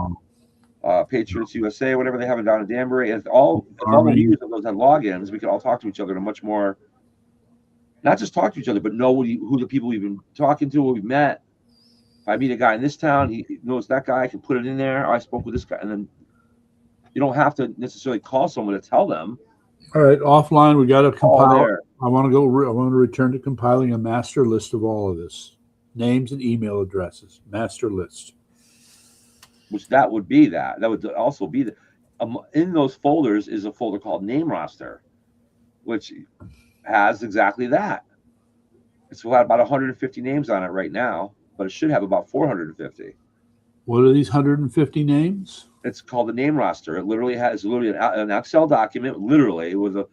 Patriots USA, whatever they have down in Danbury. If all the leaders of those had logins, we could all talk to each other in a much more. Not just talk to each other, but know who the people we've been talking to, what we've met. If I meet a guy in this town, he knows that guy. I can put it in there. I spoke with this guy, and then you don't have to necessarily call someone to tell them. All right, offline, we got to compile. I want to return to compiling a master list of all of this, names and email addresses. Master list. Which that would be that. That would also be in those folders is a folder called Name Roster, which has exactly that. It's got about 150 names on it right now, but it should have about 450. What are these 150 names? It's called the Name Roster. It literally has an Excel document, literally with a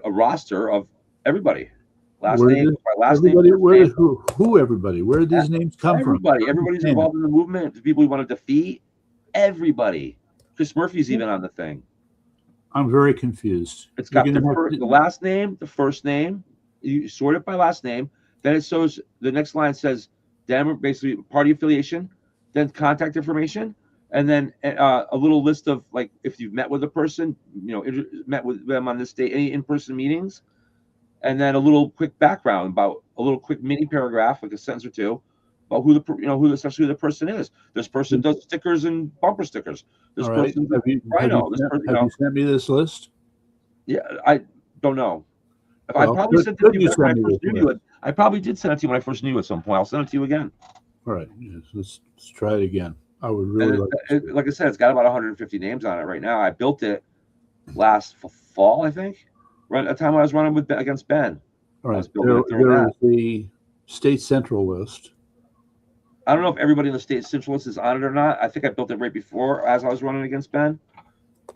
roster of everybody. Last name, who everybody? Where did these names come from? Everybody's involved in the movement. The people we want to defeat. Everybody. Chris Murphy's even on the thing. I'm very confused. It's got the last name, the first name. You sort it by last name. Then it shows the next line says, basically party affiliation, then contact information, and then a little list of like if you've met with a person, met with them on this day, any in-person meetings, and then a little quick background about a little quick mini paragraph, like a sentence or two, about who the person is. This person does stickers and bumper stickers. This person, have you sent me this list? Yeah, I don't know. I probably sent it to you when I first knew you. I probably did send it to you when I first knew you at some point. I'll send it to you again. All right, let's try it again. I would really like I said, it's got about 150 names on it right now. I built it last fall, I think. Right at the time I was running against Ben. All right, there is the state central list. I don't know if everybody in the state central list is on it or not. I think I built it right before as I was running against Ben.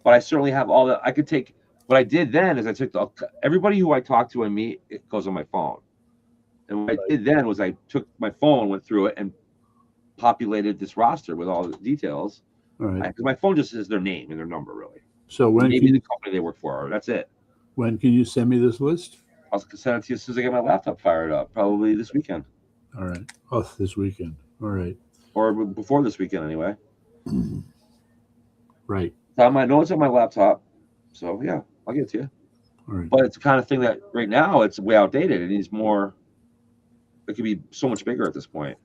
But I certainly have all that. I could take. What I did then is I took everybody who I talked to and meet. It goes on my phone. And what I did then was I took my phone, went through it, and populated this roster with all the details. All right. Because my phone just says their name and their number, really. So when maybe the company they work for, that's it. When can you send me this list? I'll send it to you as soon as I get my laptop fired up. Probably this weekend. All right. Oh, this weekend. All right. Or before this weekend, anyway. Right. I know it's on my laptop, so yeah, I'll get it to you. All right. But it's the kind of thing that right now it's way outdated. It needs more. It could be so much bigger at this point.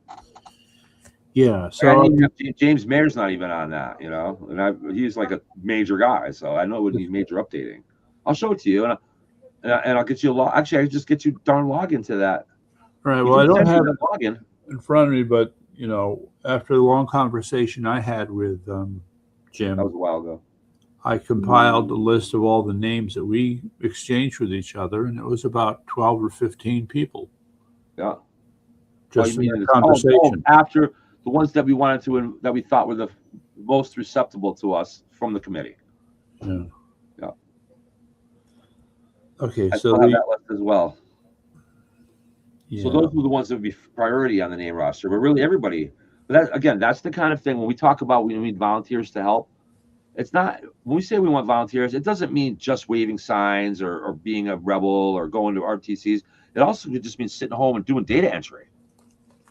Yeah. So James Mayer's not even on that, and he's like a major guy, so I know it would need major updating. I'll show it to you, and I'll get you a log. Actually, I just get you darn login to that. All right. Well, I don't have it login in front of me, but after the long conversation I had with Jim, that was a while ago. I compiled a list of all the names that we exchanged with each other, and it was about 12 or 15 people. Yeah. Just in the conversation. After the ones that we wanted to, that we thought were the most receptible to us from the committee. Yeah. Yeah. Okay, so that list as well. So those were the ones that would be priority on the name roster, but really everybody. But that, again, that's the kind of thing when we talk about we need volunteers to help. It's not when we say we want volunteers, it doesn't mean just waving signs or being a rebel or going to RTCs. It also just means sitting home and doing data entry.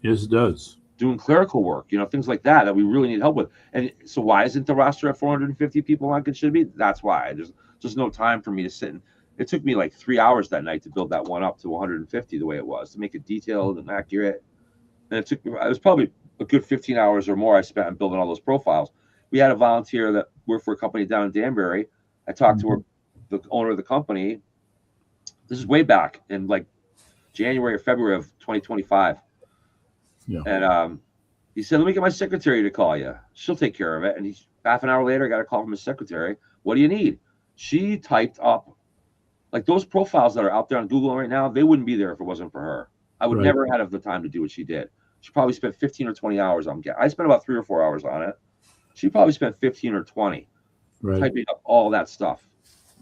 Yes, it does. Doing clerical work, things like that we really need help with. And so why isn't the roster at 450 people like it should be? That's why. There's just no time for me to sit and it took me like 3 hours that night to build that one up to 150 the way it was, to make it detailed and accurate. And it was probably a good 15 hours or more I spent on building all those profiles. We had a volunteer that worked for a company down in Danbury. I talked to her, the owner of the company. This is way back in like January or February of 2025. Yeah. And he said, let me get my secretary to call you. She'll take care of it. And half an hour later, I got a call from his secretary. What do you need? She typed up, like those profiles that are out there on Google right now, they wouldn't be there if it wasn't for her. I would never have the time to do what she did. She probably spent 15 or 20 hours on it. I spent about 3 or 4 hours on it. She probably spent 15 or 20 typing up all that stuff.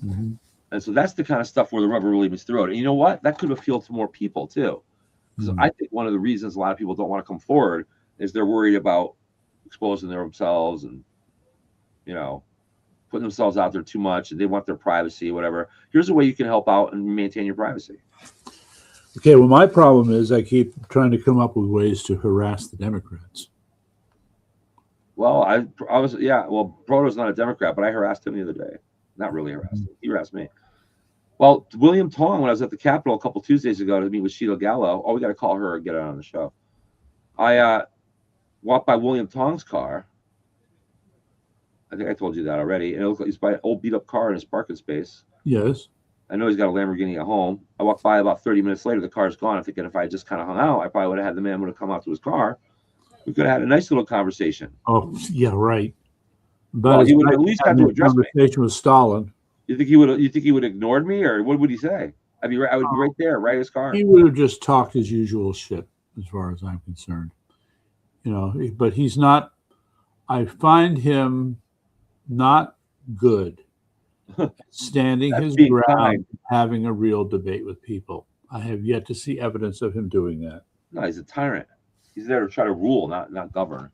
Mm-hmm. And so that's the kind of stuff where the rubber really meets the road. And you know what? That could appeal to more people too. Because I think one of the reasons a lot of people don't want to come forward is they're worried about exposing themselves and, putting themselves out there too much, and they want their privacy, whatever. Here's a way you can help out and maintain your privacy. Okay, well, my problem is I keep trying to come up with ways to harass the Democrats. Well, I was, Proto's not a Democrat, but I harassed him the other day. Not really harassed him. He harassed me. Well, William Tong, when I was at the Capitol a couple Tuesdays ago to meet with Sheila Gallo, we got to call her and get her on the show. I walked by William Tong's car. I think I told you that already. And it looked like he's by an old beat-up car in his parking space. Yes. I know he's got a Lamborghini at home. I walked by about 30 minutes later. The car's gone. I'm thinking if I had just kind of hung out, I probably would have had the man would have come out to his car. We could have had a nice little conversation. Oh, yeah, right. But he would at least have to address me. Conversation with Stalin. You think he would have ignored me, or what would he say? I would be right there, right in his car. He would have just talked his usual shit, as far as I'm concerned. But he's not. I find him not good at standing his ground, having a real debate with people. I have yet to see evidence of him doing that. No, he's a tyrant. He's there to try to rule, not govern.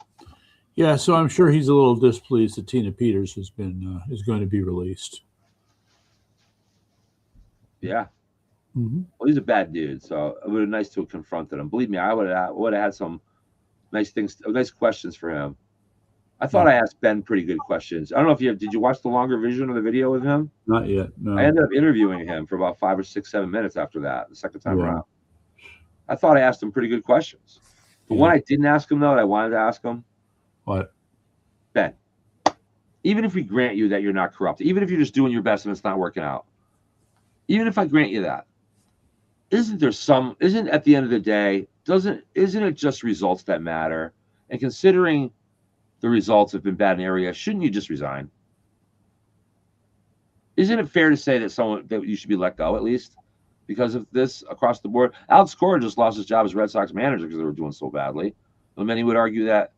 Yeah, so I'm sure he's a little displeased that Tina Peters is going to be released. Yeah. Mm-hmm. Well, he's a bad dude, so it would have been nice to have confronted him. Believe me, I would have had some nice questions for him. I thought I asked Ben pretty good questions. I don't know if did you watch the longer version of the video with him? Not yet. No. I ended up interviewing him for about 5 or 6, 7 minutes after that, the second time around. I thought I asked him pretty good questions. The one I didn't ask him, though, that I wanted to ask him. What? Ben, even if we grant you that you're not corrupt, even if you're just doing your best and it's not working out, even if I grant you that, isn't at the end of the day, isn't it just results that matter? And considering the results have been bad in the area, shouldn't you just resign? Isn't it fair to say that you should be let go at least because of this across the board? Alex Cora just lost his job as Red Sox manager because they were doing so badly. And many would argue that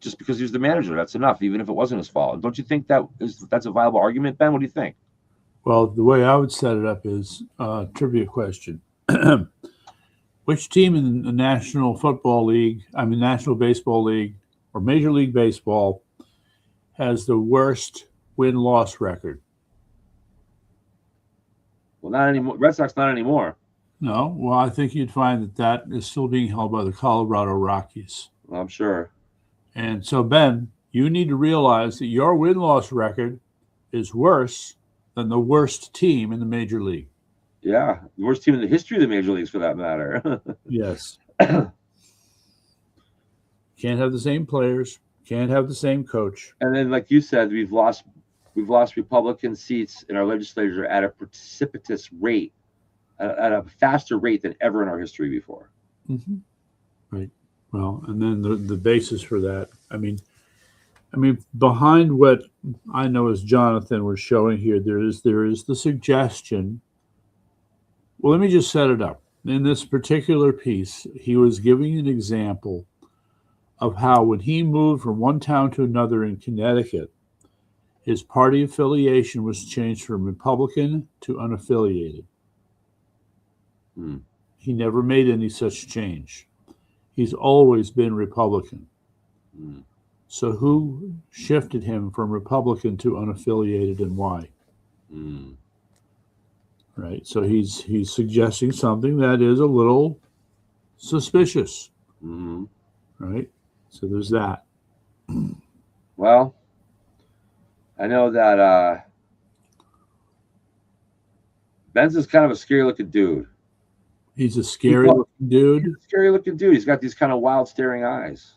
just because he was the manager, that's enough, even if it wasn't his fault. Don't you think that's a viable argument, Ben? What do you think? Well, the way I would set it up is a trivia question. Which team in the National Baseball League, or Major League Baseball has the worst win-loss record? Well, not anymore. Red Sox not anymore. No. Well, I think you'd find that is still being held by the Colorado Rockies. Well, I'm sure. And so, Ben, you need to realize that your win-loss record is worse than the worst team in the Major League. Yeah, the worst team in the history of the Major Leagues, for that matter. Yes. Can't have the same players. Can't have the same coach. And then, like you said, we've lost Republican seats in our legislature at a precipitous rate, at a faster rate than ever in our history before. Mm-hmm. Right. Well, and then the basis for that. I mean, behind what I know as Jonathan was showing here, there is the suggestion. Well, let me just set it up. In this particular piece, he was giving an example of how when he moved from one town to another in Connecticut, his party affiliation was changed from Republican to unaffiliated. He never made any such change. He's always been Republican. Mm. So who shifted him from Republican to unaffiliated and why? Mm. Right. So he's suggesting something that is a little suspicious. Mm-hmm. Right. So there's that. Well, I know that Ben's is kind of a scary looking dude. He's a scary looking dude. He's a scary looking dude. He's got these kind of wild staring eyes.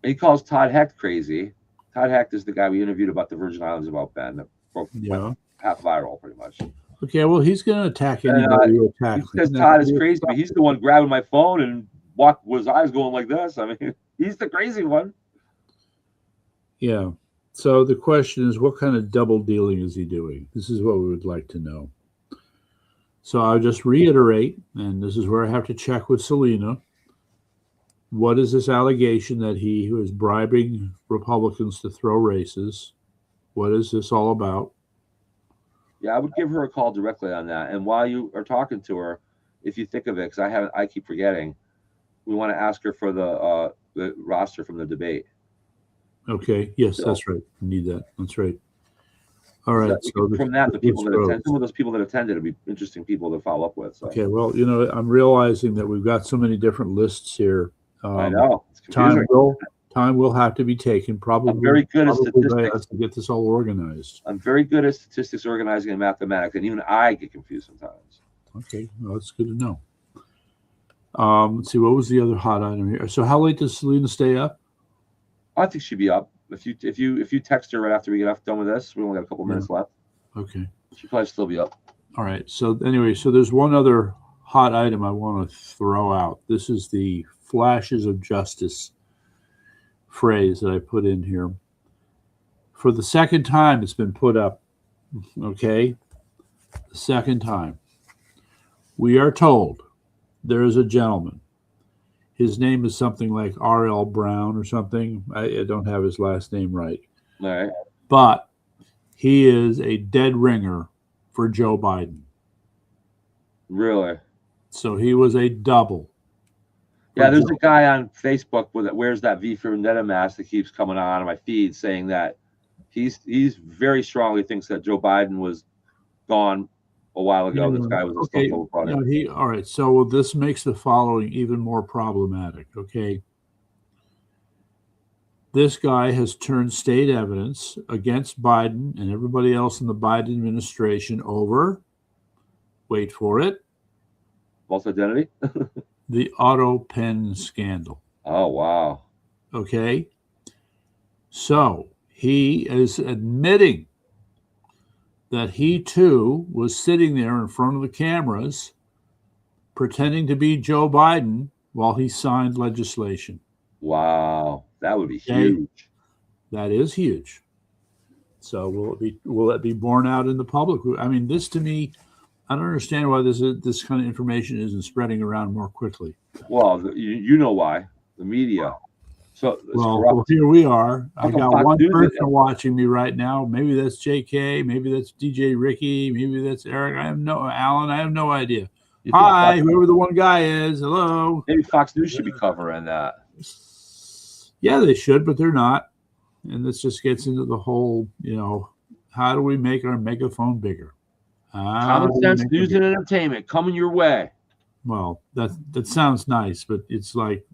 He calls Todd Hecht crazy. Todd Hecht is the guy we interviewed about the Virgin Islands about Ben. That went half viral, pretty much. Okay, well, he's going to attack anybody who attacks. Because Todd is crazy, but he's the one grabbing my phone and with his eyes going like this. I mean, he's the crazy one. Yeah. So the question is, what kind of double dealing is he doing? This is what we would like to know. So I'll just reiterate, and this is where I have to check with Selena. What is this allegation that he was bribing Republicans to throw races? What is this all about? Yeah, I would give her a call directly on that. And while you are talking to her, if you think of it, because I keep forgetting, we want to ask her for the roster from the debate. Okay. Yes, so, that's right. I need that. That's right. All right. So from that, the people that attend, some of those people that attended would be interesting people to follow up with. So. Okay. Well, I'm realizing that we've got so many different lists here. I know. Time will have to be taken. Probably. I'm very good at statistics to get this all organized. I'm very good at statistics, organizing, and mathematics, and even I get confused sometimes. Okay, well, that's good to know. Let's see, what was the other hot item here? So, how late does Selena stay up? I think she'd be up. If you text her right after we get done with this, we only got a couple minutes left. Okay. She'll probably still be up. All right. So anyway, there's one other hot item I want to throw out. This is the flashes of justice phrase that I put in here. For the second time, it's been put up. Okay. The second time. We are told there is a gentleman. His name is something like R.L. Brown or something. I don't have his last name right. All right. But he is a dead ringer for Joe Biden. Really? So he was a double. Yeah, there's a guy on Facebook that wears that V for Vendetta mask that keeps coming on my feed saying that he's very strongly thinks that Joe Biden was gone a while ago. This guy was a stunt product. All right. So this makes the following even more problematic. Okay. This guy has turned state evidence against Biden and everybody else in the Biden administration over, wait for it, false identity, the auto pen scandal. Oh, wow. Okay. So he is admitting that he too was sitting there in front of the cameras pretending to be Joe Biden while he signed legislation. Wow, that would be huge. That is huge. So will it be borne out in the public? I mean, this to me, I don't understand why this kind of information isn't spreading around more quickly. Well, you know why. The media. So well, here we are. I got one person watching me right now. Maybe that's JK. Maybe that's DJ Ricky. Maybe that's Eric. Alan. I have no idea. Hi, whoever the one guy is. Hello. Maybe Fox News should be covering that. Yeah, they should, but they're not. And this just gets into the whole, how do we make our megaphone bigger? Common sense, news, and entertainment coming your way. Well, that sounds nice, but it's like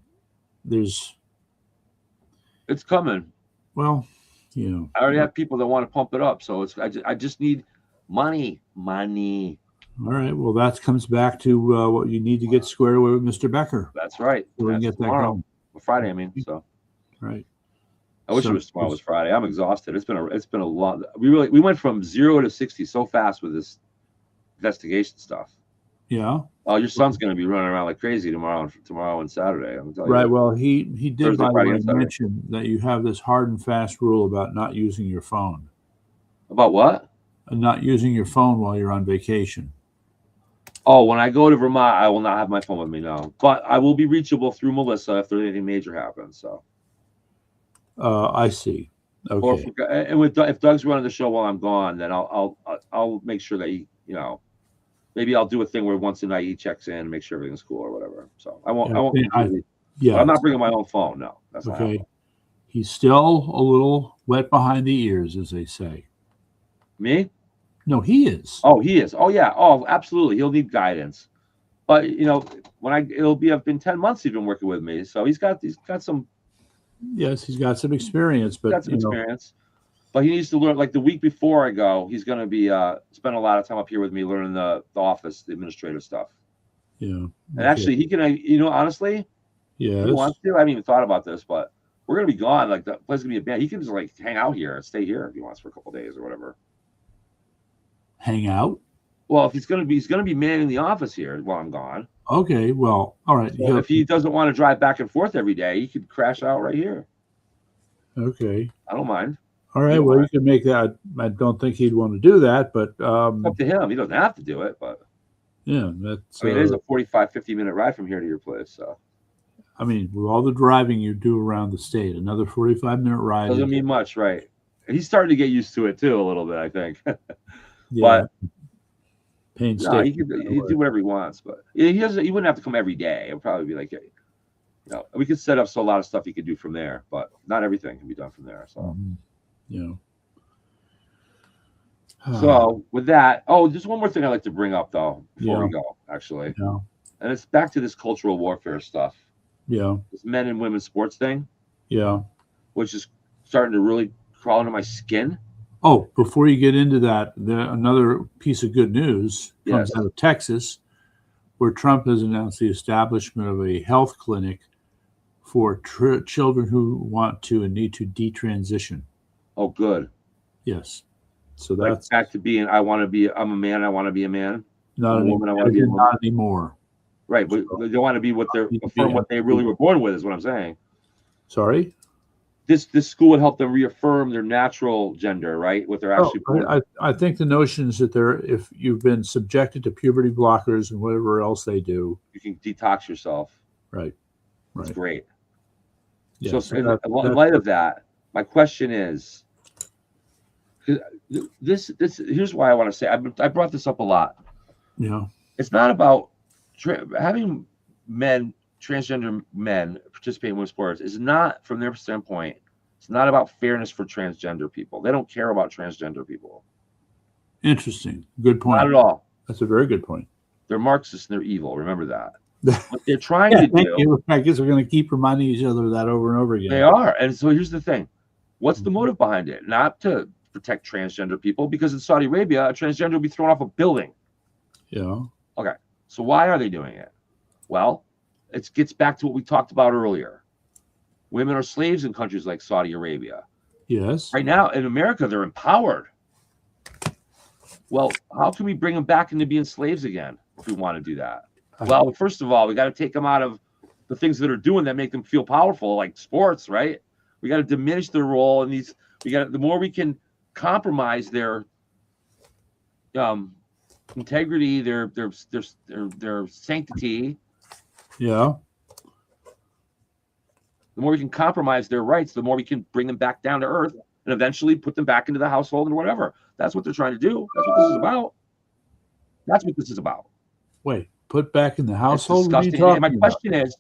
it's coming. Well, I already have people that want to pump it up, so I just need money. All right. Well, that comes back to what you need to get squared away with Mr. Becker. That's right. So we can get that going. Friday, I mean. So. Right. I wish it was tomorrow was Friday. I'm exhausted. It's been a lot. We went from 0 to 60 so fast with this investigation stuff. Yeah. Oh, your son's going to be running around like crazy tomorrow and Saturday. Right. Well, he did by the way mention that you have this hard and fast rule about not using your phone. About what? Not using your phone while you're on vacation. Oh, when I go to Vermont, I will not have my phone with me now. But I will be reachable through Melissa if anything major happens. So. I see. Okay. Or if Doug's running the show while I'm gone, then I'll make sure that he. maybe I'll do a thing where once a night he checks in and make sure everything's cool or whatever. So I won't. Yeah, I won't completely. yeah. But I'm not bringing my own phone. No, that's not Okay. happening. He's still a little wet behind the ears, as they say. Me? No, he is. Oh, he is. Oh, yeah. Oh, absolutely. He'll need guidance. But I've been 10 months he's been working with me, so he's got some Yes, he's got some experience, but experience. But he needs to learn. Like the week before I go, he's going to be spend a lot of time up here with me learning the office, the administrative stuff. Yeah. And actually, he can. Honestly, yes, if he wants to. I haven't even thought about this, but we're going to be gone. Like the place is going to be a band. He can just like hang out here and stay here if he wants for a couple of days or whatever. Hang out. Well, if he's going to be manning the office here while I'm gone. Okay. Well, all right. So if he doesn't want to drive back and forth every day, he could crash out right here. Okay. I don't mind. All right. Well, you can make that. I don't think he'd want to do that, but up to him. He doesn't have to do it, but yeah, that's. I mean, it is a 45, 50-minute ride from here to your place. So, I mean, with all the driving you do around the state, another 45-minute ride doesn't mean much, right? And he's starting to get used to it too, a little bit, I think. Yeah. But painstaking. He can do whatever he wants, but he wouldn't have to come every day. It would probably be like, we could set up so a lot of stuff he could do from there, but not everything can be done from there. So, So with that, just one more thing I'd like to bring up though before we go, actually, and it's back to this cultural warfare stuff. Yeah, this men and women sports thing. Yeah, which is starting to really crawl into my skin. Oh, before you get into that, another piece of good news comes out of Texas, where Trump has announced the establishment of a health clinic for children who want to and need to detransition. Oh, good. Yes. So that's back to being, I'm a man, I want to be a man. Not, woman, I want to be a woman. Not anymore. Right, but they want to be what they really were born with, is what I'm saying. Sorry? This school would help them reaffirm their natural gender, right? What they're actually born. I think the notion is that if you've been subjected to puberty blockers and whatever else they do, you can detox yourself. Right. That's great. Yeah, so in light of that, my question is, here's why I want to say, I brought this up a lot. Yeah. It's not about having transgender men participate in women's sports is not, from their standpoint, it's not about fairness for transgender people. They don't care about transgender people. Interesting. Good point. Not at all. That's a very good point. They're Marxists and they're evil. Remember that. What they're trying to do. I guess we're going to keep reminding each other of that over and over again. They are. And so here's the thing. What's the motive behind it? Not to protect transgender people, because in Saudi Arabia, a transgender will be thrown off a building. Yeah. Okay. So why are they doing it? Well, it gets back to what we talked about earlier. Women are slaves in countries like Saudi Arabia. Yes. Right now in America, they're empowered. Well, how can we bring them back into being slaves again if we want to do that? Well, first of all, we got to take them out of the things that are doing that make them feel powerful, like sports, right? We got to diminish their role in these. The more we can compromise their integrity, their sanctity. Yeah. The more we can compromise their rights, the more we can bring them back down to earth and eventually put them back into the household and whatever. That's what they're trying to do. That's what this is about. That's what this is about. Wait, put back in the household? What are you talking about? My question is,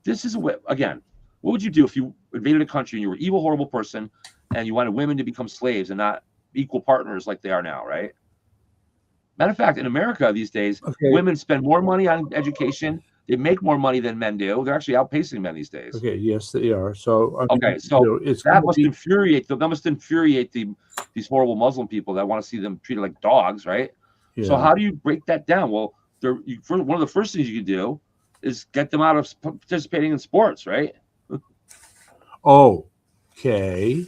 this is again, what would you do if you invaded a country and you were an evil, horrible person and you wanted women to become slaves and not equal partners like they are now, right? Matter of fact, in America these days, women spend more money on education. They make more money than men do. They're actually outpacing men these days. Okay, yes, they are. So that must infuriate them. That must infuriate these horrible Muslim people that want to see them treated like dogs, right? Yeah. So how do you break that down? Well, one of the first things you can do is get them out of participating in sports, right? Okay.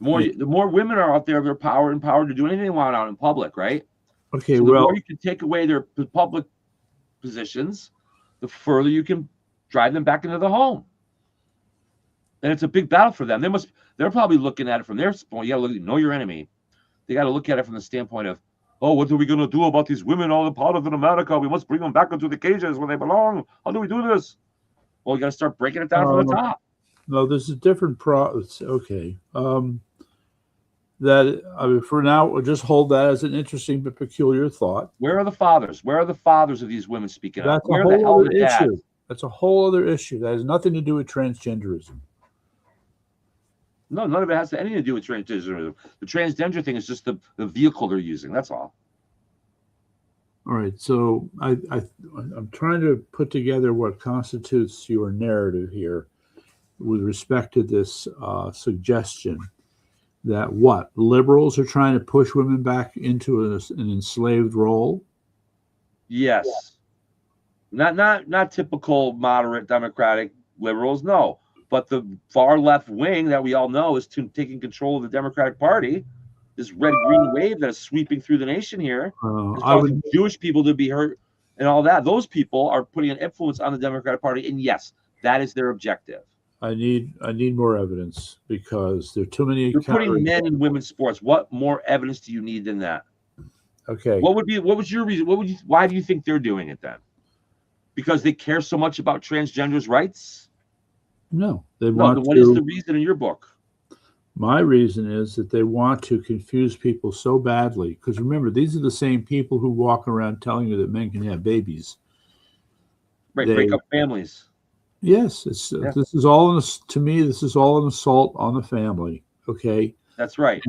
The more women are out there, they're empowered to do anything they want out in public, right? Okay, so the more you can take away their public positions, the further you can drive them back into the home. And it's a big battle for them. They're probably looking at it from their point. You got to know your enemy. They got to look at it from the standpoint of, what are we going to do about these women all part of in America? We must bring them back into the cages where they belong. How do we do this? Well, you got to start breaking it down from the top. No, there's a different process. Okay. that, I mean, for now, we'll just hold that as an interesting but peculiar thought. Where are the fathers? Where are the fathers of these women speaking up? That's a Where the hell whole are other the dads? issue. That's a whole other issue. That has nothing to do with transgenderism. No, none of it has anything to do with transgenderism. The transgender thing is just the vehicle they're using. That's all. All right. So I'm trying to put together what constitutes your narrative here with respect to this suggestion that what liberals are trying to push women back into an enslaved role. Yes. Not typical moderate Democratic liberals, no. But the far left wing that we all know is taking control of the Democratic Party, this red-green wave that is sweeping through the nation here, is causing Jewish people to be hurt and all that. Those people are putting an influence on the Democratic Party, and yes, that is their objective. I need more evidence because there are too many. You're putting men in women's sports. What more evidence do you need than that? Okay. What was your reason? Why do you think they're doing it then? Because they care so much about transgenders' rights? No, they want to. What is the reason in your book? My reason is that they want to confuse people so badly. Because remember, these are the same people who walk around telling you that men can have babies. Right, break up families. Yes, this is all to me. This is all an assault on the family. Okay, that's right.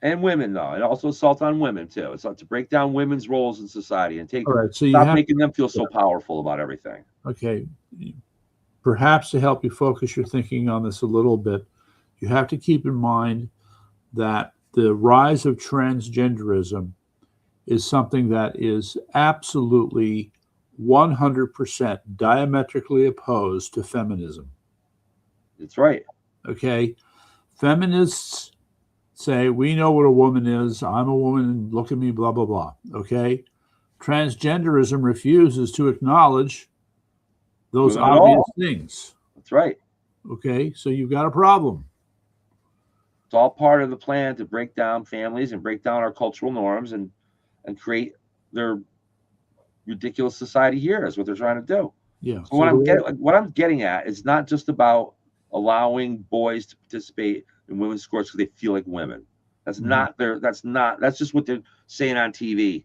And women, though, and also assault on women too. It's to break down women's roles in society and stop making them feel so powerful about everything. Okay. Perhaps to help you focus your thinking on this a little bit, you have to keep in mind that the rise of transgenderism is something that is absolutely 100% diametrically opposed to feminism. That's right. Okay. Feminists say, we know what a woman is. I'm a woman. Look at me, blah, blah, blah. Okay. Transgenderism refuses to acknowledge those obvious things. That's right. Okay, so you've got a problem. It's all part of the plan to break down families and break down our cultural norms and create their ridiculous society here is what they're trying to do. Yeah. So what I'm getting at is not just about allowing boys to participate in women's sports because they feel like women. That's that's just what they're saying on TV.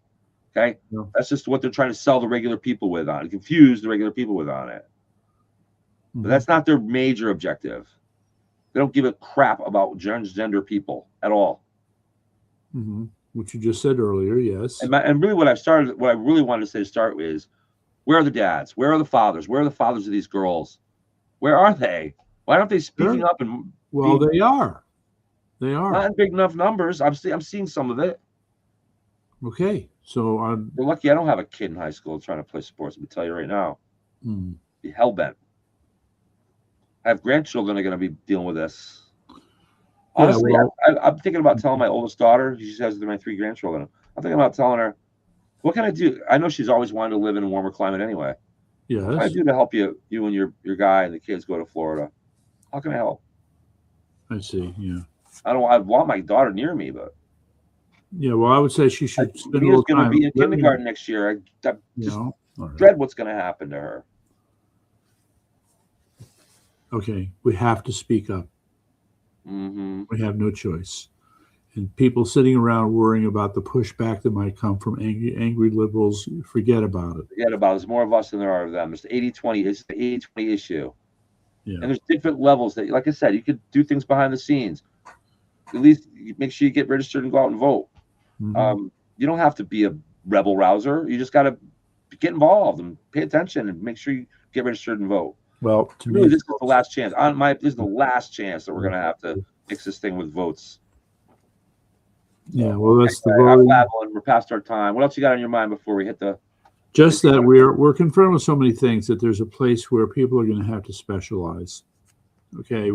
Okay, that's just what they're trying to sell the regular people with on, confuse the regular people with on it. But that's not their major objective. They don't give a crap about transgender people at all. Which you just said earlier, yes. And really, what I really wanted to say to start with is, where are the dads? Where are the fathers? Where are the fathers of these girls? Where are they? Why aren't they speaking up? And they are. They are not in big enough numbers. I'm seeing some of it. Okay. So we're lucky I don't have a kid in high school trying to play sports. Let me tell you right now. Be hell-bent. I have grandchildren that are going to be dealing with this. Honestly, I'm thinking about telling my oldest daughter, she says they're my 3 grandchildren. I'm thinking about telling her, what can I do? I know she's always wanted to live in a warmer climate anyway. Yes. What can I do to help you and your guy and the kids go to Florida? How can I help? I see, yeah. I want my daughter near me, but yeah, well, I would say she should spend a little time. Going to be in kindergarten next year. I just dread what's going to happen to her. Okay, we have to speak up. We have no choice. And people sitting around worrying about the pushback that might come from angry liberals, forget about it. Forget about it. There's more of us than there are of them. It's the 80-20. It's the 80-20 issue. Yeah. And there's different levels that, like I said, you could do things behind the scenes. At least make sure you get registered and go out and vote. You don't have to be a rebel rouser. You just got to get involved and pay attention and make sure you get registered and vote. Well, to really, me, this is the last chance. This is the last chance that we're going to have to fix this thing with votes. Yeah, well, that's the I'm babbling. We're past our time. What else you got on your mind before we hit the? Just that we're confronted with so many things that there's a place where people are going to have to specialize. Okay,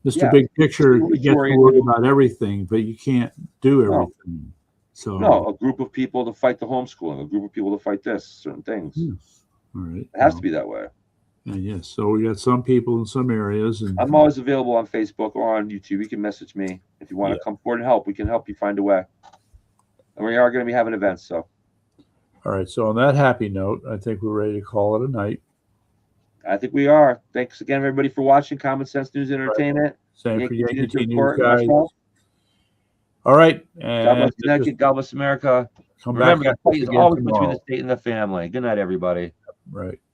Mr. Big Picture gets to worry about everything, but you can't do everything. So a group of people to fight the homeschooling, a group of people to fight certain things. Yes. All right, it has to be that way. And yes, so we got some people in some areas, and I'm always available on Facebook or on YouTube. You can message me if you want to come forward and help. We can help you find a way. And we are going to be having events. So, all right. So on that happy note, I think we're ready to call it a night. I think we are. Thanks again, everybody, for watching Common Sense News and Entertainment. Same for Yankee News, guys. All right. God And bless Connecticut. God bless America. come Remember, back the at us fight is again always between tomorrow. the state and the family. Good night, everybody. Right.